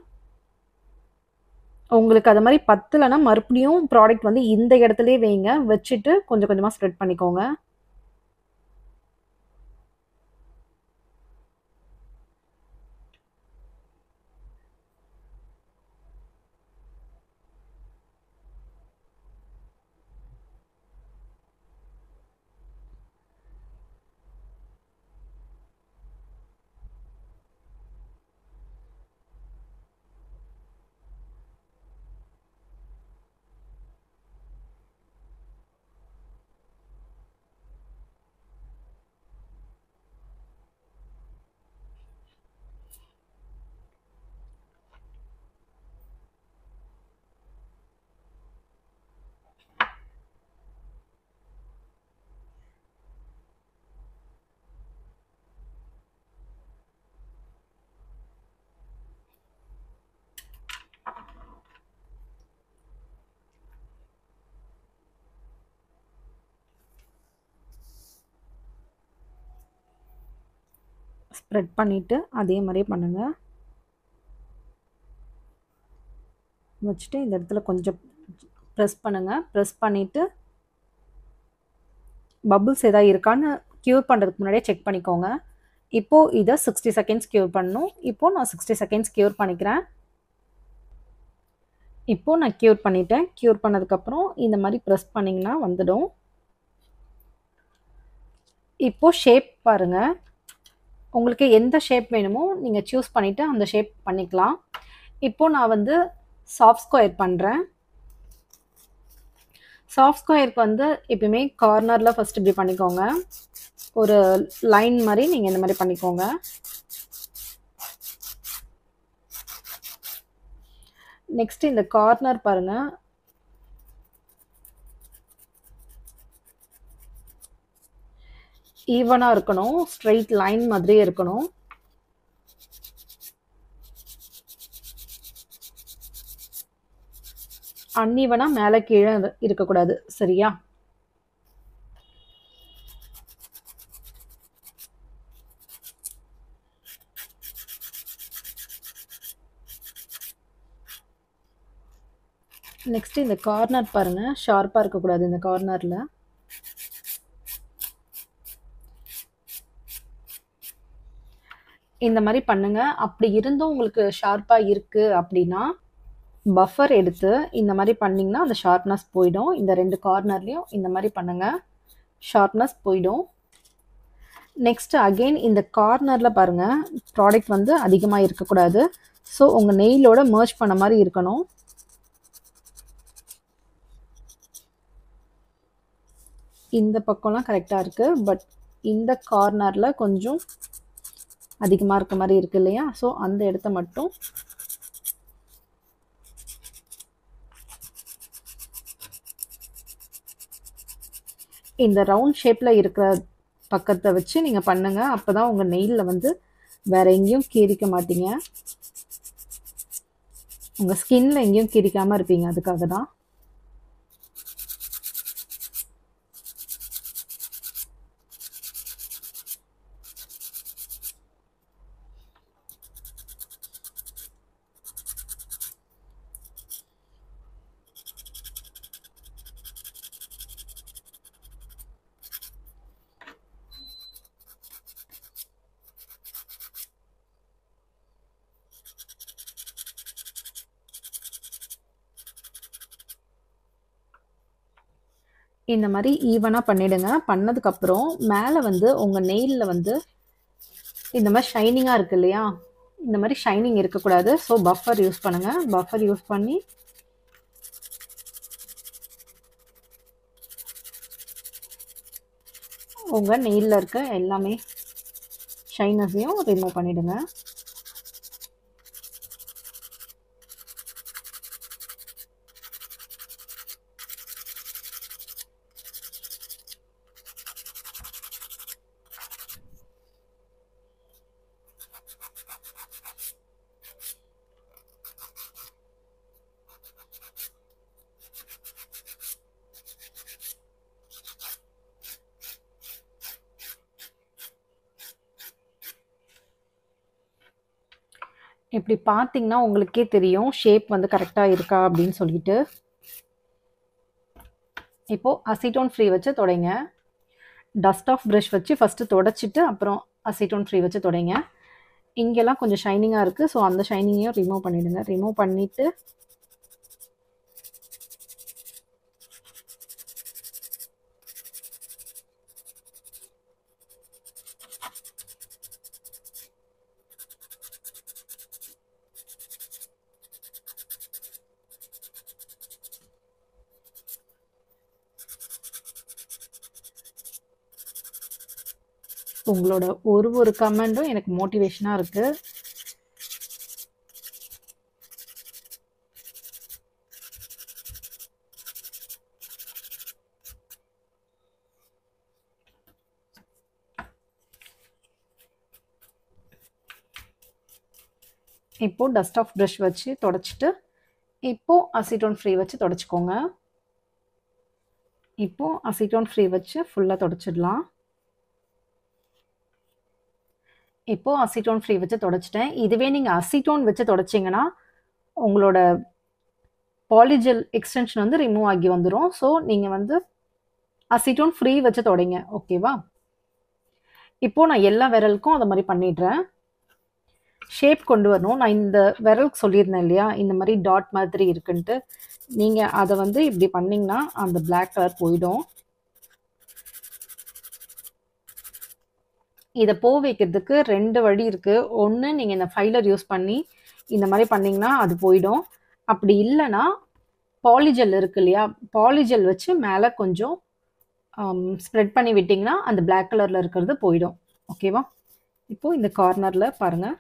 உங்களுக்கு அது மாதிரி பத்தலைன்னா மறுபடியும் ப்ராடக்ட் வந்து இந்த இடத்துலயே வைங்க. வச்சுட்டு கொஞ்சம் கொஞ்சமாக ஸ்ப்ரெட் பண்ணிக்கோங்க. ஸ்ப்ரெட் பண்ணிவிட்டு அதே மாதிரியே பண்ணுங்கள். வச்சுட்டு இந்த இடத்துல கொஞ்சம் ப்ரெஸ் பண்ணுங்கள். ப்ரெஸ் பண்ணிவிட்டு பபுள்ஸ் எதாவது இருக்கான்னு க்யூர் பண்ணுறதுக்கு முன்னாடியே செக் பண்ணிக்கோங்க. இப்போது இதை 60 செகண்ட்ஸ் க்யூர் பண்ணணும். இப்போது நான் 60 செகண்ட்ஸ் க்யூர் பண்ணிக்கிறேன். இப்போது நான் க்யூர் பண்ணிட்டேன். க்யூர் பண்ணதுக்கப்புறம் இந்த மாதிரி ப்ரெஸ் பண்ணிங்கன்னா வந்துடும். இப்போது ஷேப் பாருங்கள். உங்களுக்கு எந்த ஷேப் வேணுமோ நீங்கள் சூஸ் பண்ணிவிட்டு அந்த ஷேப் பண்ணிக்கலாம். இப்போது நான் வந்து சாஃப்ட் ஸ்கொயர் பண்ணுறேன். சாஃப்ட் ஸ்கொயருக்கு வந்து எப்பயுமே கார்னரில் ஃபஸ்ட் இப்படி பண்ணிக்கோங்க. ஒரு லைன் மாதிரி நீங்கள் இந்த மாதிரி பண்ணிக்கோங்க. நெக்ஸ்ட் இந்த கார்னர் பாருங்கள். ஈவனாக இருக்கணும். ஸ்ட்ரெயிட் லைன் மாதிரியே இருக்கணும். அன்ஈவனாக மேலே கீழே இருக்கக்கூடாது. சரியா? நெக்ஸ்ட் இந்த கார்னர் பாருங்கள். ஷார்ப்பாக இருக்கக்கூடாது இந்த கார்னரில். இந்த மாதிரி பண்ணுங்க. அப்படி இருந்தும் உங்களுக்கு ஷார்ப்பாக இருக்குது அப்படின்னா பஃபர் எடுத்து இந்த மாதிரி பண்ணிங்கன்னா அந்த ஷார்ப்னஸ் போயிடும். இந்த 2 கார்னர்லேயும் இந்த மாதிரி பண்ணுங்கள். ஷார்ப்னஸ் போயிடும். நெக்ஸ்ட்டு அகெயின் இந்த கார்னரில் பாருங்கள். ப்ராடக்ட் வந்து அதிகமாக இருக்கக்கூடாது. ஸோ உங்கள் நெயிலோட மர்ஜ் பண்ண மாதிரி இருக்கணும். இந்த பக்கம்லாம் கரெக்டாக இருக்குது. பட் இந்த கார்னரில் கொஞ்சம் அதிகமாக இருக்க மாதிரி இருக்குது இல்லையா? ஸோ அந்த இடத்த மட்டும் இந்த ரவுண்ட் ஷேப்பில் இருக்கிற பக்கத்தை வச்சு நீங்கள் பண்ணுங்கள். அப்போ தான் உங்கள் நெயிலில் வந்து வேறு எங்கேயும் கீறிக்க மாட்டீங்க. உங்கள் ஸ்கின்ல எங்கேயும் கீறிக்காமல் இருப்பீங்க. அதுக்காக தான். இந்த மாதிரி ஈவனாக பண்ணிவிடுங்க. பண்ணதுக்கப்புறம் மேலே வந்து உங்கள் நெயிலில் வந்து இந்த மாதிரி ஷைனிங்காக இருக்குது இல்லையா? இந்த மாதிரி ஷைனிங் இருக்கக்கூடாது. ஸோ பஃபர் யூஸ் பண்ணுங்கள். பஃபர் யூஸ் பண்ணி உங்கள் நெயிலில் இருக்க எல்லாமே ஷைனஸையும் ரிமூவ் பண்ணிவிடுங்க. இப்படி பார்த்தீங்கன்னா உங்களுக்கே தெரியும் ஷேப் வந்து கரெக்டாக இருக்கா அப்படின்னு சொல்லிட்டு. இப்போது அசிட்டோன் ஃப்ரீ வச்சு தொடைங்க. டஸ்ட் ஆஃப் ப்ரஷ் வச்சு ஃபஸ்ட்டு தொடச்சிட்டு அப்புறம் அசிட்டோன் ஃப்ரீ வச்சு தொடைங்க. இங்கெல்லாம் கொஞ்சம் ஷைனிங்காக இருக்குது, ஸோ அந்த ஷைனிங்கையும் ரிமூவ் பண்ணிவிடுங்க. ரிமூவ் பண்ணிவிட்டு உங்களோட ஒரு கமெண்டும் எனக்கு மோட்டிவேஷனாக இருக்குது. இப்போது டஸ்ட் ஆஃப் ப்ரஷ் வச்சு தொடச்சிட்டு இப்போது அசிட்டோன் ஃப்ரீ வச்சு தொடச்சிக்கோங்க. இப்போது அசிட்டோன் ஃப்ரீ வச்சு ஃபுல்லாக தொடச்சிடலாம். இப்போது அசிட்டோன் ஃப்ரீ வச்சு தொடச்சிட்டேன். இதுவே நீங்கள் அசிட்டோன் வச்சு தொடச்சிங்கன்னா உங்களோட பாலிஜெல் எக்ஸ்டென்ஷன் வந்து ரிமூவ் ஆகி வந்துடும். ஸோ நீங்கள் வந்து அசிட்டோன் ஃப்ரீ வச்சு தொடைங்க. ஓகேவா? இப்போது நான் எல்லா விரலுக்கும் அதை மாதிரி பண்ணிடுறேன். ஷேப் கொண்டு வரணும். நான் இந்த விரலுக்கு சொல்லியிருந்தேன் இல்லையா, இந்த மாதிரி டாட் மாதிரி இருக்குன்ட்டு. நீங்கள் அதை வந்து இப்படி பண்ணிங்கன்னா அந்த பிளாக் கலர் போயிடும். இதை போக வைக்கிறதுக்கு 2 வழி இருக்குது. ஒன்று, நீங்கள் இந்த ஃபைலர் யூஸ் பண்ணி இந்த மாதிரி பண்ணிங்கன்னா அது போயிடும். அப்படி இல்லைன்னா பாலிஜெல் இருக்கு இல்லையா, பாலிஜெல் வச்சு மேலே கொஞ்சம் ஸ்ப்ரெட் பண்ணி விட்டிங்கன்னா அந்த பிளாக் கலரில் இருக்கிறது போயிடும். ஓகேவா? இப்போது இந்த கார்னரில் பாருங்கள்.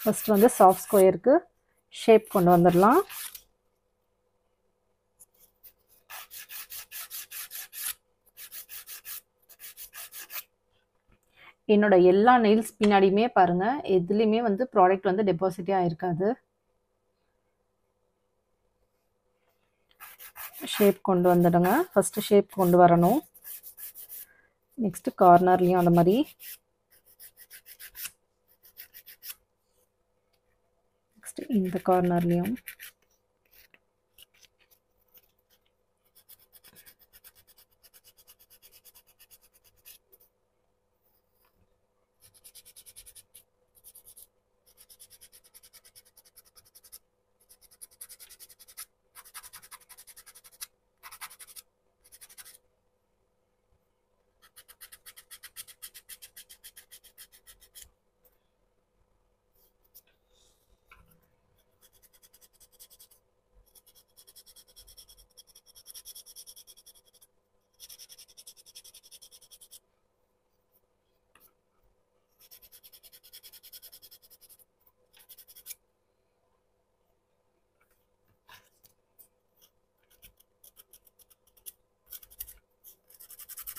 ஃபர்ஸ்ட் வந்து சாஃப்ட் ஸ்கொயருக்கு ஷேப் கொண்டு வந்துடலாம். என்னோட எல்லா நெயில்ஸ் பின்னாடியுமே பாருங்கள், எதுலேயுமே வந்து ப்ராடக்ட் வந்து டெபாசிட்டே ஆகிருக்காது. ஷேப் கொண்டு வந்துடுங்க. ஃபஸ்ட்டு ஷேப் கொண்டு வரணும். நெக்ஸ்ட்டு கார்னர்லேயும் அந்த மாதிரி. நெக்ஸ்ட்டு இந்த கார்னர்லேயும்.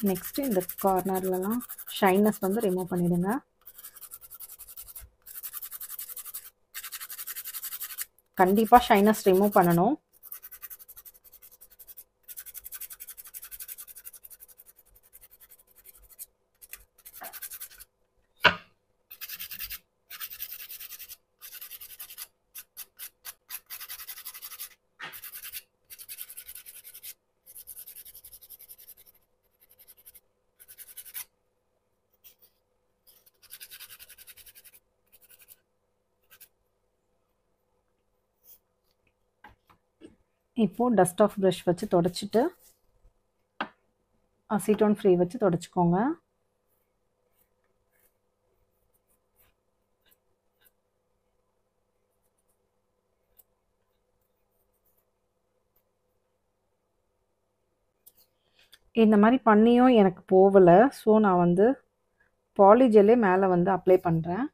நெக்ஸ்ட்டு இந்த கார்னர்லலாம் ஷைனஸ் வந்து ரிமூவ் பண்ணிவிடுங்க. கண்டிப்பாக ஷைனஸ் ரிமூவ் பண்ணணும். இப்போது டஸ்ட் ஆஃப் ப்ரஷ் வச்சு தொடச்சிட்டு அசிட்டோன் ஃப்ரீ வச்சு தொடச்சிக்கோங்க. இந்த மாதிரி பண்ணியும் எனக்கு போகலை. ஸோ நான் வந்து பாலிஜெல்லே மேலே வந்து அப்ளை பண்ணுறேன்.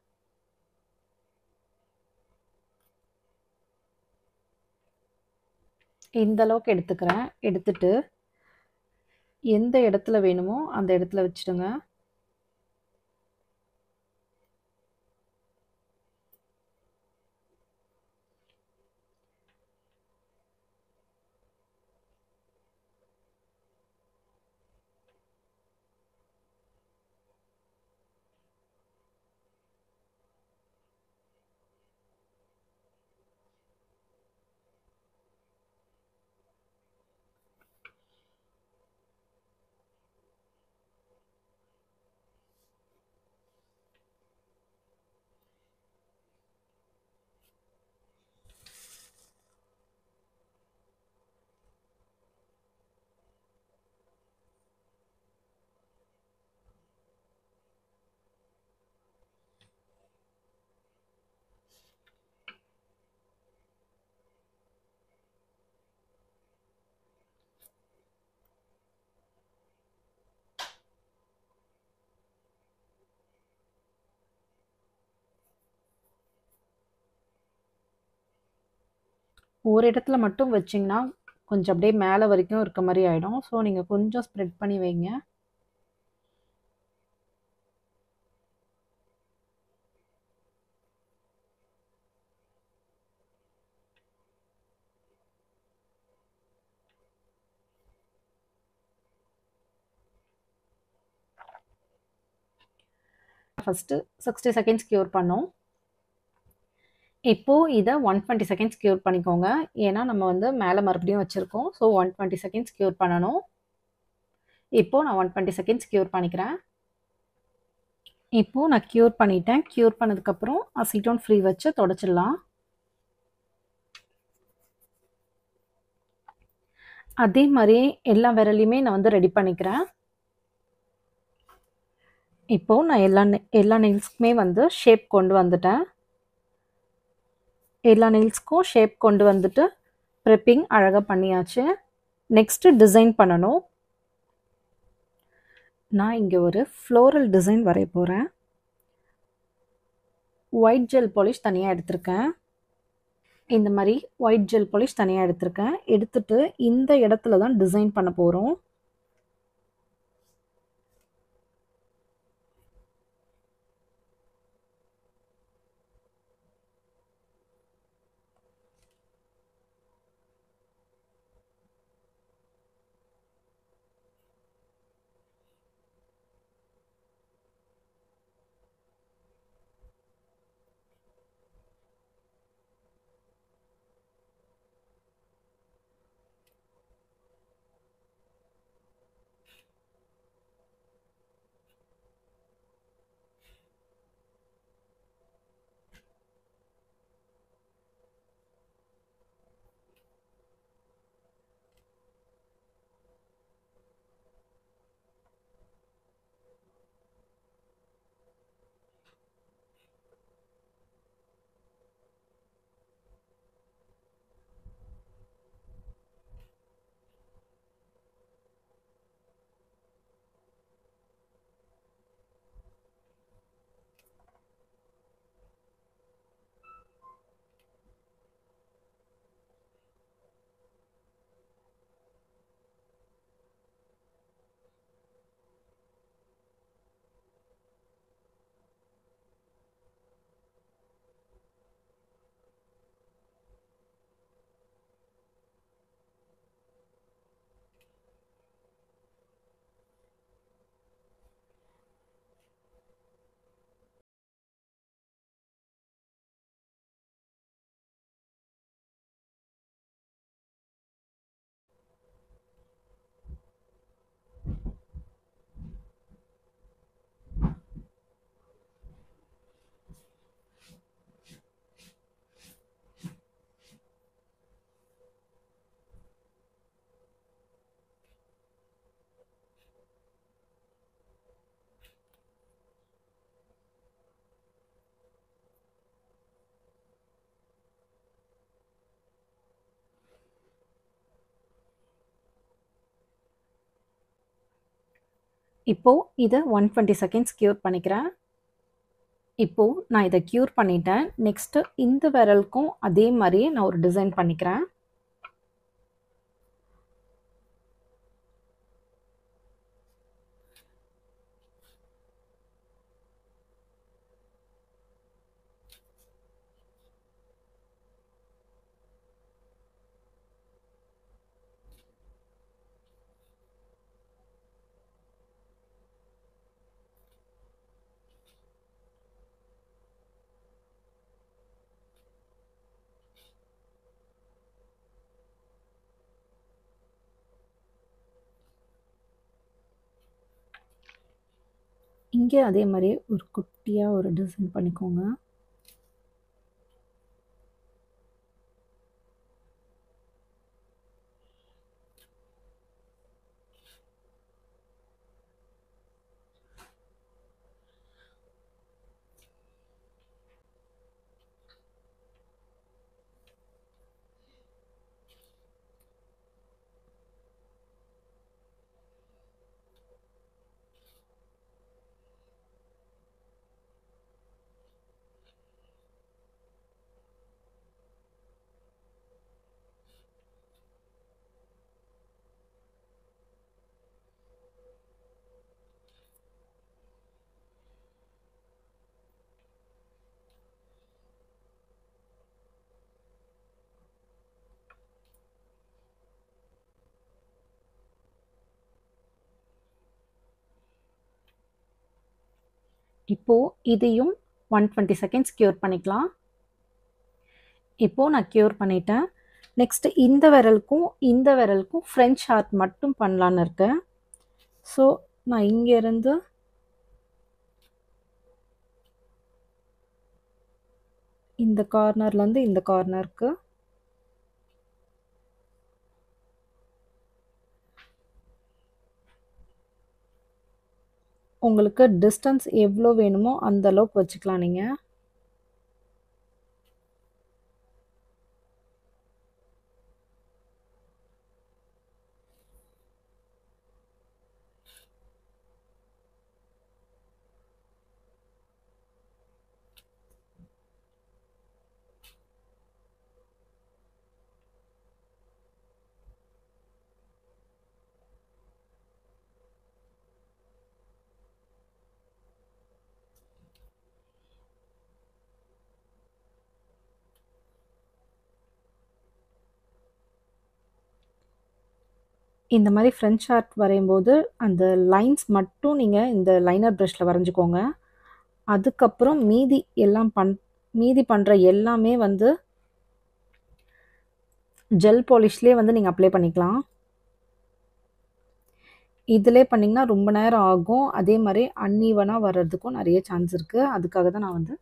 இந்த அளவுக்கு எடுத்துக்கிறேன். எடுத்துட்டு எந்த இடத்துல வேணுமோ அந்த இடத்துல வச்சுடுங்க. ஒரு இடத்துல மட்டும் வச்சிங்கன்னா கொஞ்சம் அப்படியே மேலே வரைக்கும் இருக்க மாதிரி ஆகிடும். ஸோ நீங்கள் கொஞ்சம் ஸ்ப்ரெட் பண்ணி வைங்க. ஃபஸ்ட்டு 60 செகண்ட்ஸ் க்யூர் பண்ணோம். இப்போது இதை 120 செகண்ட்ஸ் க்யூர் பண்ணிக்கோங்க. ஏன்னா நம்ம வந்து மேலே மறுபடியும் வச்சுருக்கோம். ஸோ 120 செகண்ட்ஸ் க்யூர் பண்ணணும். இப்போது நான் 120 செகண்ட்ஸ் க்யூர் பண்ணிக்கிறேன். இப்போது நான் க்யூர் பண்ணிட்டேன். க்யூர் பண்ணதுக்கப்புறம் அசிட்டோன் ஃப்ரீ வச்சு தொடச்சிடலாம். அதே மாதிரி எல்லா விரலையுமே நான் வந்து ரெடி பண்ணிக்கிறேன். இப்போது நான் எல்லா நெயில்ஸ்க்குமே வந்து ஷேப் கொண்டு வந்துட்டேன். எல்லா நெயில்ஸ்க்கும் ஷேப் கொண்டு வந்துட்டு ப்ரெப்பிங் அழகாக பண்ணியாச்சு. நெக்ஸ்ட்டு டிசைன் பண்ணணும். நான் இங்கே ஒரு ஃப்ளோரல் டிசைன் வரைய போகிறேன். ஒயிட் ஜெல் பாலிஷ் தனியாக எடுத்திருக்கேன். இந்த மாதிரி ஒயிட் ஜெல் பாலிஷ் தனியாக எடுத்திருக்கேன். எடுத்துட்டு இந்த இடத்துல தான் டிசைன் பண்ண போகிறோம். இப்போது இதை 120 செகண்ட்ஸ் க்யூர் பண்ணிக்கிறேன். இப்போது நான் இதை க்யூர் பண்ணிட்டேன். நெக்ஸ்ட்டு இந்த விரலுக்கும் அதே மாதிரியே நான் ஒரு டிசைன் பண்ணிக்கிறேன். இங்கே அதே மாதிரி ஒரு குட்டியாக ஒரு டிசைன் பண்ணிக்கோங்க. இப்போது இதையும் 120 செகண்ட்ஸ் க்யூர் பண்ணிக்கலாம். இப்போது நான் க்யூர் பண்ணிட்டேன். நெக்ஸ்ட்டு இந்த விரலுக்கும் ஃப்ரெஞ்ச் ஹார்ட் மட்டும் பண்ணலான்னு இருக்கேன். ஸோ நான் இங்கேருந்து இந்த கார்னர்லேருந்து இந்த கார்னருக்கு உங்களுக்கு டிஸ்டன்ஸ் எவ்வளோ வேணுமோ அந்த அளவுக்கு வச்சுக்கலாம் நீங்கள். இந்த மாதிரி ஃப்ரெஞ்ச் ஹார்ட் வரையும்போது அந்த லைன்ஸ் மட்டும் நீங்கள் இந்த லைனர் ப்ரஷில் வரைஞ்சிக்கோங்க. அதுக்கப்புறம் மீதி பண்ணுற எல்லாமே வந்து ஜெல் பாலிஷ்லேயே வந்து நீங்கள் அப்ளை பண்ணிக்கலாம். இதிலே பண்ணிங்கன்னா ரொம்ப நேரம் ஆகும். அதே மாதிரி அன்ஈவனாக வர்றதுக்கும் நிறைய சான்ஸ் இருக்குது. அதுக்காக தான் நான் வந்து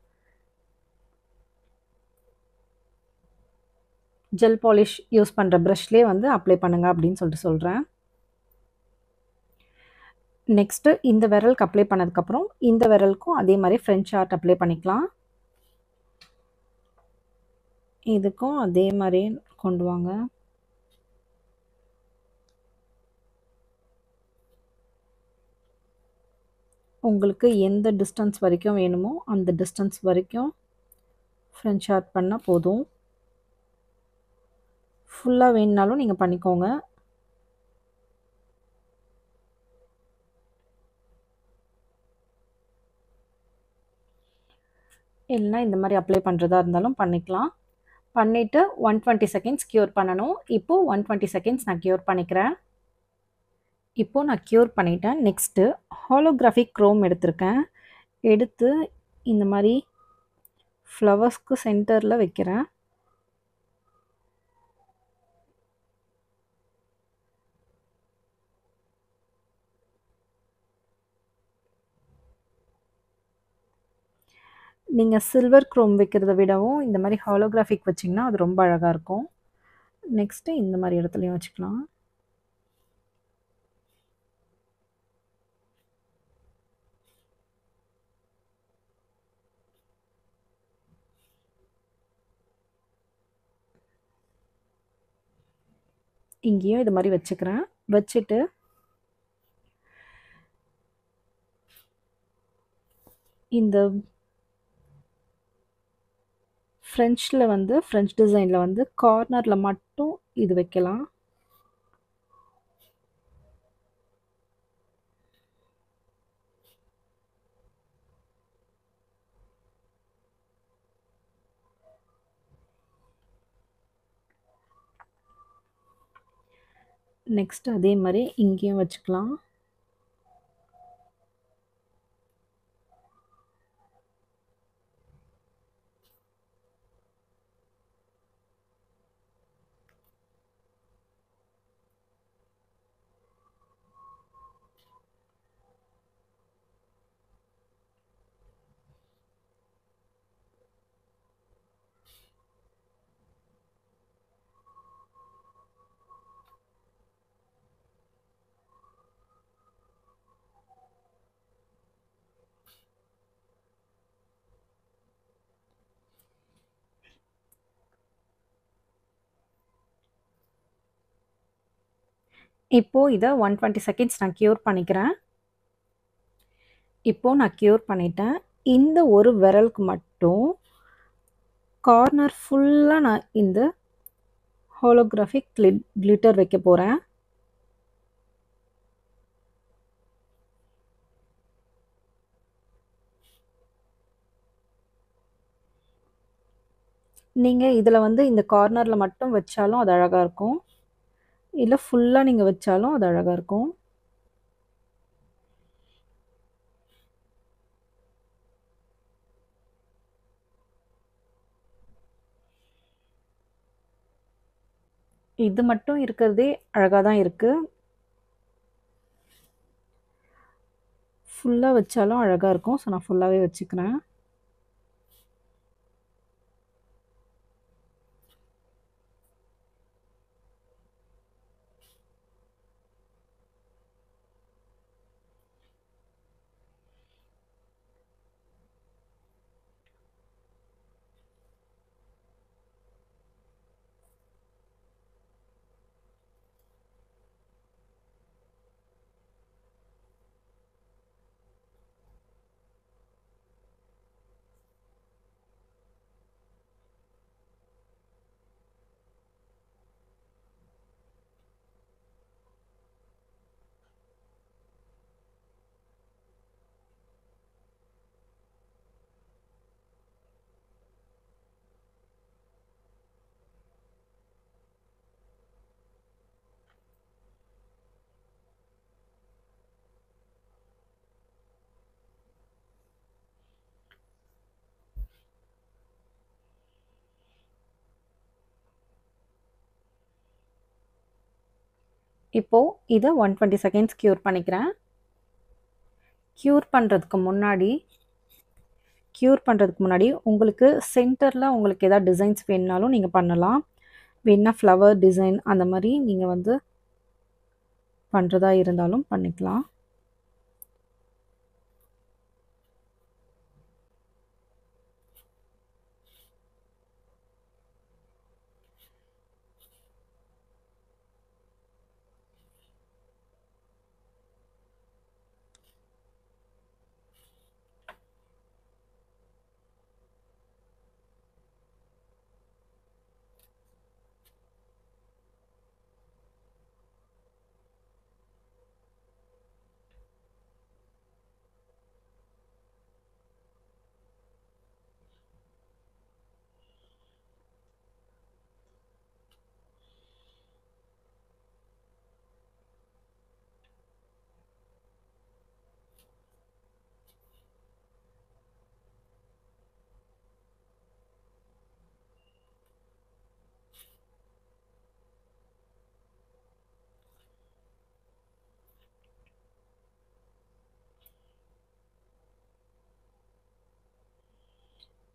ஜெல் பாலிஷ் யூஸ் பண்ணுற ப்ரஷ்லேயே வந்து அப்ளை பண்ணுங்க அப்படின்னு சொல்லிட்டு சொல்கிறேன். நெக்ஸ்ட்டு இந்த விரலுக்கு அப்ளை பண்ணதுக்கப்புறம் இந்த விரலுக்கும் அதே மாதிரி ஃப்ரெஞ்ச் ஹார்ட் அப்ளை பண்ணிக்கலாம். இதுக்கும் அதே மாதிரியே கொண்டு வாங்க. உங்களுக்கு எந்த டிஸ்டன்ஸ் வரைக்கும் வேணுமோ அந்த டிஸ்டன்ஸ் வரைக்கும் ஃப்ரெஞ்ச் ஹார்ட் பண்ணால் போதும். ஃபுல்லாக வேணுனாலும் நீங்கள் பண்ணிக்கோங்க. இல்லைனா இந்த மாதிரி அப்ளை பண்ணுறதா இருந்தாலும் பண்ணிக்கலாம். பண்ணிவிட்டு 120 செகண்ட்ஸ் க்யூர் பண்ணணும். இப்போது 120 செகண்ட்ஸ் நான் க்யூர் பண்ணிக்கிறேன். இப்போது நான் க்யூர் பண்ணிட்டேன். நெக்ஸ்ட்டு ஹாலோகிராஃபிக் க்ரோம் எடுத்திருக்கேன். எடுத்து இந்த மாதிரி ஃப்ளவர்ஸ்க்கு சென்டரில் வைக்கிறேன். நீங்கள் சில்வர் க்ரோம் வைக்கிறத விடவும் இந்த மாதிரி ஹாலோகிராஃபிக் வச்சிங்கன்னா அது ரொம்ப அழகாக இருக்கும். நெக்ஸ்ட்டு இந்த மாதிரி இடத்துலையும் வச்சுக்கலாம். இங்கேயும் இது மாதிரி வச்சுக்கிறேன். வச்சுட்டு இந்த ஃப்ரெஞ்ச் டிசைனில் வந்து கார்னரில் மட்டும் இது வைக்கலாம். நெக்ஸ்ட் அதே மாதிரி இங்கேயும் வச்சுக்கலாம். இப்போது இதை 120 செகண்ட்ஸ் நான் க்யூர் பண்ணிக்கிறேன். இப்போது நான் க்யூர் பண்ணிட்டேன். இந்த ஒரு விரலுக்கு மட்டும் கார்னர் ஃபுல்லாக நான் இந்த ஹாலோகிராஃபிக் கிளிட்டர் வைக்க போகிறேன். நீங்கள் இதில் வந்து இந்த கார்னரில் மட்டும் வச்சாலும் அது அழகாக இருக்கும். இல்லை ஃபுல்லாக நீங்கள் வச்சாலும் அது அழகாக இருக்கும். இது மட்டும் இருக்கிறதே அழகா தான் இருக்கு. ஃபுல்லா வச்சாலும் அழகா இருக்கும். ஸோ நான் ஃபுல்லாவே வச்சுக்கிறேன். இப்போ இத 120 செகண்ட்ஸ் க்யூர் பண்ணிக்கிறேன். க்யூர் பண்றதுக்கு முன்னாடி உங்களுக்கு சென்டர்ல உங்களுக்கு ஏதாவது டிசைன்ஸ் வேணும்னாலும் நீங்க பண்ணலாம். வேணுனா ஃப்ளவர் டிசைன் அந்த மாரி நீங்க வந்து பண்றதா இருந்தாலும் பண்ணிக்கலாம்.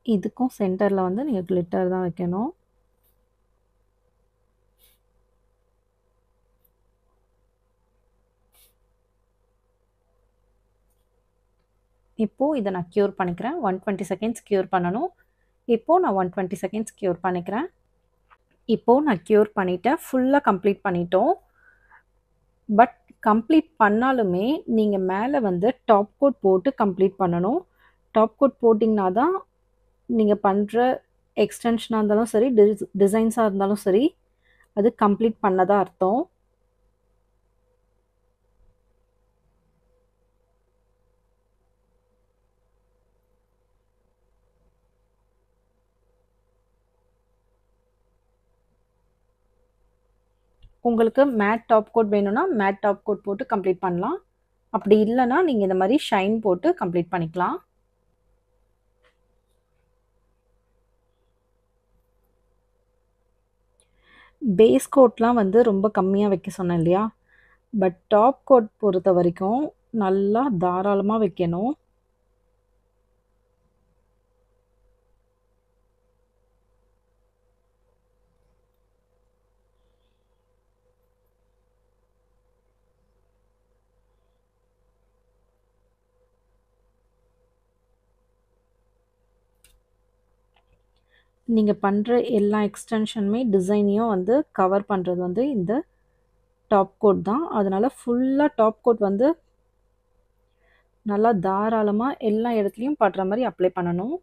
இதுக்கும் சென்டர்ல வந்து நீங்க கிளிட்டர் தான் வைக்கணும். இப்போ இத நான் க்யூர் பண்ணிக்கிறேன். 120 செகண்ட்ஸ் க்யூர் பண்ணணும். இப்போ நான் 120 செகண்ட்ஸ் க்யூர் பண்ணிக்கிறேன். இப்போ நான் க்யூர் பண்ணிட்டேன். ஃபுல்லா கம்ப்ளீட் பண்ணிட்டோம். பட் கம்ப்ளீட் பண்ணாலுமே நீங்க மேல வந்து டாப் கோட் போட்டு கம்ப்ளீட் பண்ணணும். டாப் கோட் போட்டிங்கன்னா தான் நீங்க பண்ற எக்ஸ்டென்ஷனா இருந்தாலும் சரி, டிசைன்ஸா இருந்தாலும் சரி, அது கம்ப்ளீட் பண்ணதா அர்த்தம். உங்களுக்கு மேட் டாப் கோட் வேணும்னா மேட் டாப் கோட் போட்டு கம்ப்ளீட் பண்ணலாம். அப்படி இல்லைன்னா நீங்க இந்த மாதிரி ஷைன் போட்டு கம்ப்ளீட் பண்ணிக்கலாம். பேஸ் கோட்லாம் வந்து ரொம்ப கம்மியா வைக்க சொன்னேன் இல்லையா? பட் டாப் கோட் பொறுத்த வரைக்கும் நல்லா தாராளமா வைக்கணும். நீங்க பண்ற எல்லா எக்ஸ்டென்ஷனுமே டிசைனையும் வந்து கவர் பண்றது வந்து இந்த டாப் கோட் தான். அதனால ஃபுல்லா டாப் கோட் வந்து நல்லா தாராளமா எல்லா இடத்துலயும் படுற மாதிரி அப்ளை பண்ணணும்.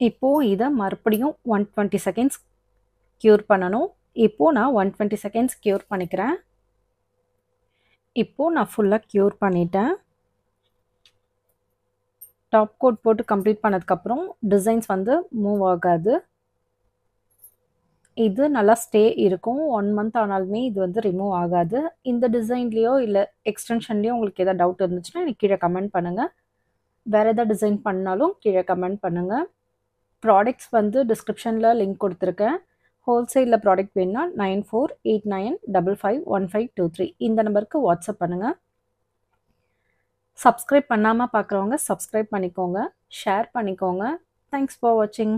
இப்போது இதை மறுபடியும் 120 செகண்ட்ஸ் க்யூர் பண்ணணும். இப்போது நான் 120 செகண்ட்ஸ் க்யூர் பண்ணிக்கிறேன். இப்போது நான் ஃபுல்லாக க்யூர் பண்ணிட்டேன். டாப் கோட் போட்டு கம்ப்ளீட் பண்ணதுக்கப்புறம் டிசைன்ஸ் வந்து மூவ் ஆகாது. இது நல்லா ஸ்டே இருக்கும். 1 மந்த் ஆனாலுமே இது வந்து ரிமூவ் ஆகாது. இந்த டிசைன்லேயோ இல்லை எக்ஸ்டென்ஷன்லேயோ உங்களுக்கு எதாவது டவுட் இருந்துச்சுன்னா எனக்கு கீழே கமெண்ட் பண்ணுங்கள். வேறு எதாவது டிசைன் பண்ணாலும் கீழே கமெண்ட் பண்ணுங்கள். ப்ராடக்ட்ஸ் வந்து டிஸ்கிரிப்ஷனில் லிங்க் கொடுத்துருக்கேன். ஹோல்சேலில் ப்ராடக்ட் வேணுன்னா 9489551523 இந்த நம்பருக்கு வாட்ஸ்அப் பண்ணுங்கள். சப்ஸ்கிரைப் பண்ணாமல் பார்க்குறவங்க சப்ஸ்கிரைப் பண்ணிக்கோங்க, ஷேர் பண்ணிக்கோங்க. தேங்க்ஸ் ஃபார் வாட்சிங்.